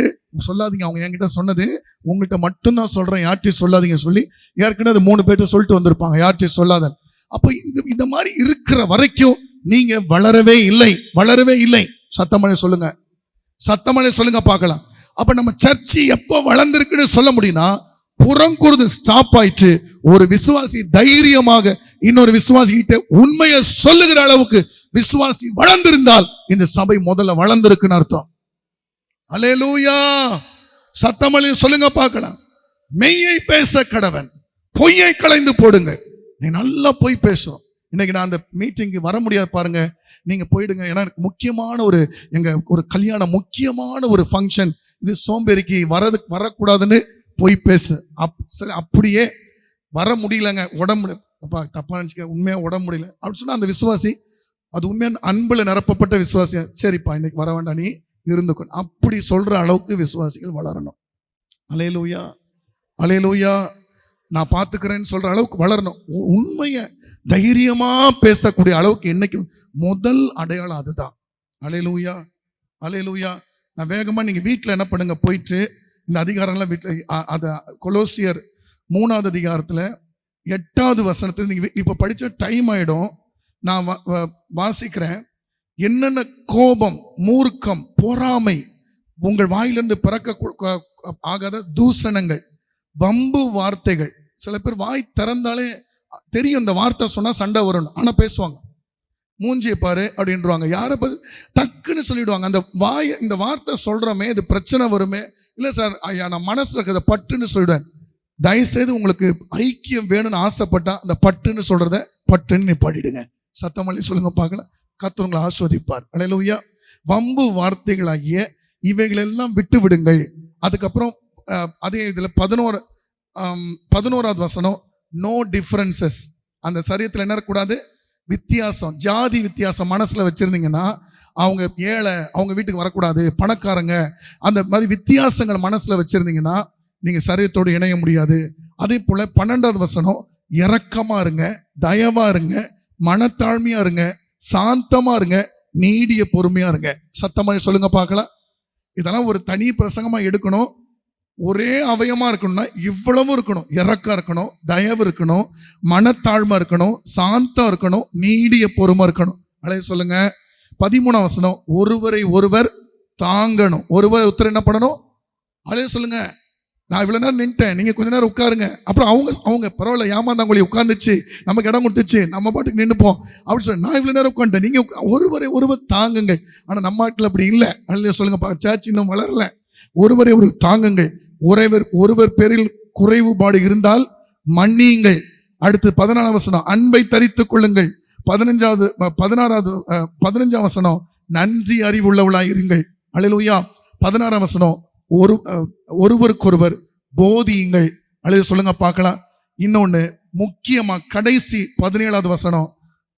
சொல்லாதீங்க, அவங்க என்கிட்ட சொன்னது உங்கள்கிட்ட மட்டும்தான் சொல்றேன், யார்கிட்டையும் சொல்லாதீங்க சொல்லி ஏற்கனவே அது 3 பேர்ட்ட சொல்லிட்டு வந்திருப்பாங்க, யார்கிட்டையும் சொல்லாத. அப்ப இந்த மாதிரி இருக்கிற வரைக்கும் நீங்க வளரவே இல்லை. சத்தமழை சொல்லுங்க, சத்தமழை சொல்லுங்க பார்க்கலாம். அப்ப நம்ம சர்ச்சு எப்போ வளர்ந்துருக்குன்னு சொல்ல முடியும்னா, புறங்குறுது ஸ்டாப் ஆயிட்டு ஒரு விசுவாசி தைரியமாக இன்னொரு விசுவாசி கிட்ட உண்மையை சொல்லுகிற அளவுக்கு விசுவாசி வளர்ந்திருந்தால் இந்த சபை முதல்ல வளர்ந்திருக்குன்னு அர்த்தம். அல்லேலூயா. சத்தமழை சொல்லுங்க பார்க்கலாம். மெய்யை பேச கடவன், பொய்யை களைந்து போடுங்க. நீ நல்லா போய் பேசுறோம். இன்னைக்கு நான் அந்த மீட்டிங்க்கு வர முடியாது பாருங்க, நீங்க போயிடுங்க. ஏன்னா எனக்கு முக்கியமான ஒரு கல்யாணம், முக்கியமான ஒரு ஃபங்க்ஷன். இது சோம்பேறிக்கு வரக்கூடாதுன்னு போய் பேசு. சரி, அப்படியே வர முடியலங்க, உடம்பு தப்பா நினைச்சுக்க, உண்மையா உடம்பு முடியல அப்படின்னு சொன்னா அந்த விசுவாசி அது உண்மையான அன்புல நிரப்பப்பட்ட விசுவாசியா, சரிப்பா இன்னைக்கு வர வேண்டாம், நீ இருந்துக்கணும் அப்படி சொல்ற அளவுக்கு விசுவாசிகள் வளரணும். அல்லேலூயா, அல்லேலூயா. நான் பார்த்துக்கிறேன்னு சொல்ற அளவுக்கு வளரணும். உண்மையை தைரியமா பேசக்கூடிய அளவுக்கு என்னைக்கு முதல் அடையாளம் அதுதான். அல்லேலூயா, அல்லேலூயா. நான் வேகமா நீங்க வீட்டில் என்ன பண்ணுங்க, போயிட்டு இந்த அதிகாரம்லாம் வீட்டில் அதை கொலோசியர் 3வது அதிகாரத்தில் 8வது வசனத்தில் நீங்க இப்போ படிச்ச டைம் ஆயிடும். நான் வாசிக்கிறேன். என்னென்ன கோபம், மூர்க்கம், பொறாமை, உங்கள் வாயிலிருந்து பிறக்க ஆகாத தூஷணங்கள், வம்பு வார்த்தைகள். சில பேர் வாய் திறந்தாலே தெரியும் இந்த வார்த்தை சொன்னா சண்டை வரும், ஆனா பேசுவாங்க. மூஞ்சியை பாரு அப்படின்றாங்க, யாரை டக்குன்னு சொல்லிடுவாங்க. அந்த இந்த வார்த்தை சொல்றோமே இது பிரச்சனை வருமே, இல்லை சார் ஐயா நான் மனசுல இருக்கிறத பட்டுன்னு சொல்லிடுவேன். தயவுசெய்து உங்களுக்கு ஐக்கியம் வேணும்னு ஆசைப்பட்டா அந்த பட்டுன்னு சொல்றத பட்டுன்னு நீ பாடிடுங்க. சத்தமல்லி சொல்லுங்க பார்க்கலாம். கர்த்தர் உங்களை ஆஸ்வதிப்பார். அல்லேலூயா. வம்பு வார்த்தைகளாகிய இவைகளெல்லாம் விட்டு விடுங்கள். அதுக்கப்புறம் அதே இதுல 11வது வசனம், நோ டிஃபரன்சஸ். அந்த சரீரத்தில் என்ன இருக்கக்கூடாது, வித்தியாசம், ஜாதி வித்தியாசம் மனசுல வச்சிருந்தீங்கன்னா அவங்க ஏழை, அவங்க வீட்டுக்கு வரக்கூடாது, பணக்காரங்க, அந்த மாதிரி வித்தியாசங்கள் மனசுல வச்சிருந்தீங்கன்னா நீங்க சரீரத்தோடு இணைய முடியாது. அதே போல 12வது வசனம், இரக்கமா இருங்க, தயவா இருங்க, மனத்தாழ்மையா இருங்க, சாந்தமா இருங்க, நீடிய பொறுமையா இருங்க. சத்தமா சொல்லுங்க பார்க்கலாம். இதெல்லாம் ஒரு தனி பிரசங்கமா எடுக்கணும். ஒரே அவயமா இருக்கணும்னா இவ்வளவும் இருக்கணும். இரக்கம் இருக்கணும், தயவு இருக்கணும், மனத்தாழ்மை இருக்கணும், சாந்தம் இருக்கணும், நீடிய பொறுமை இருக்கணும். அழைய சொல்லுங்க. 13வது வசனம், ஒருவரை ஒருவர் தாங்கணும். ஒருவரை ஒருத்தர் என்ன பண்ணணும், அழைய சொல்லுங்க. நான் இவ்வளவு நேரம் நின்ட்டேன், நீங்க கொஞ்ச நேரம் உட்காருங்க. அப்புறம் அவங்க பரவாயில்ல, ஏமாந்தாங்கொழி உட்காந்துச்சு, நமக்கு இடம் கொடுத்துச்சு, நம்ம பாட்டுக்கு நின்றுப்போம் அப்படின்னு சொல்லி நான் இவ்வளவு நேரம் உட்காந்துட்டேன். நீங்க ஒருவரை ஒருவர் தாங்குங்கள். ஆனா நம்ம நாட்டில் அப்படி இல்லை. அழைய சொல்லுங்க. சர்ச் இன்னும் வளரல. ஒருவரை ஒரு தாங்குங்கள். ஒருவர் பேரில் குறைவுபாடு இருந்தால் மன்னியுங்கள். அடுத்து 14வது வசனம், அன்பை தரித்துக் கொள்ளுங்கள். 15வது வசனம், நன்றி அறிவுள்ளவளாய் இருங்கள். அல்லேலூயா. 16வது வசனம், ஒருவருக்கொருவர் போதியுங்கள். அல்லது சொல்லுங்க பார்க்கலாம். இன்னொன்னு முக்கியமா கடைசி 17வது வசனம்,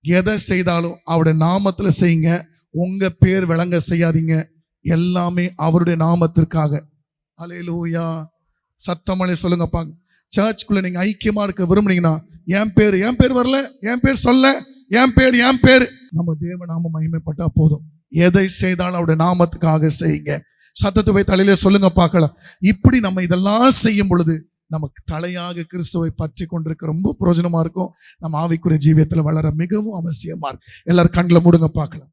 எதை செய்தாலும் அவருடைய நாமத்துல செய்யுங்க, உங்க பேர் விளங்க செய்யாதீங்க, எல்லாமே அவருடைய நாமத்திற்காக. அல்லேலூயா. சத்தமலை சொல்லுங்க பாங்க. சர்ச்சுக்குள்ள நீங்க ஐக்கியமா இருக்க விரும்புனீங்கன்னா, என் பேர் வரல, என் பேர் சொல்ல, என் பேர் நம்ம தேவ நாம மகிமைப்பட்டா போதும். எதை செய்தாலும் அவருடைய நாமத்துக்காக செய்யுங்க. சத்தத்தை போய் தலையில சொல்லுங்க பார்க்கலாம். இப்படி நம்ம இதெல்லாம் செய்யும் பொழுது நமக்கு தலையாக கிறிஸ்துவை பற்றி கொண்டிருக்க ரொம்ப பிரயோஜனமா இருக்கும். நம்ம ஆவிக்குரிய ஜீவியத்துல வளர மிகவும் அவசியமா இருக்கு. எல்லாரும் கண்களை மூடுங்க பார்க்கலாம்.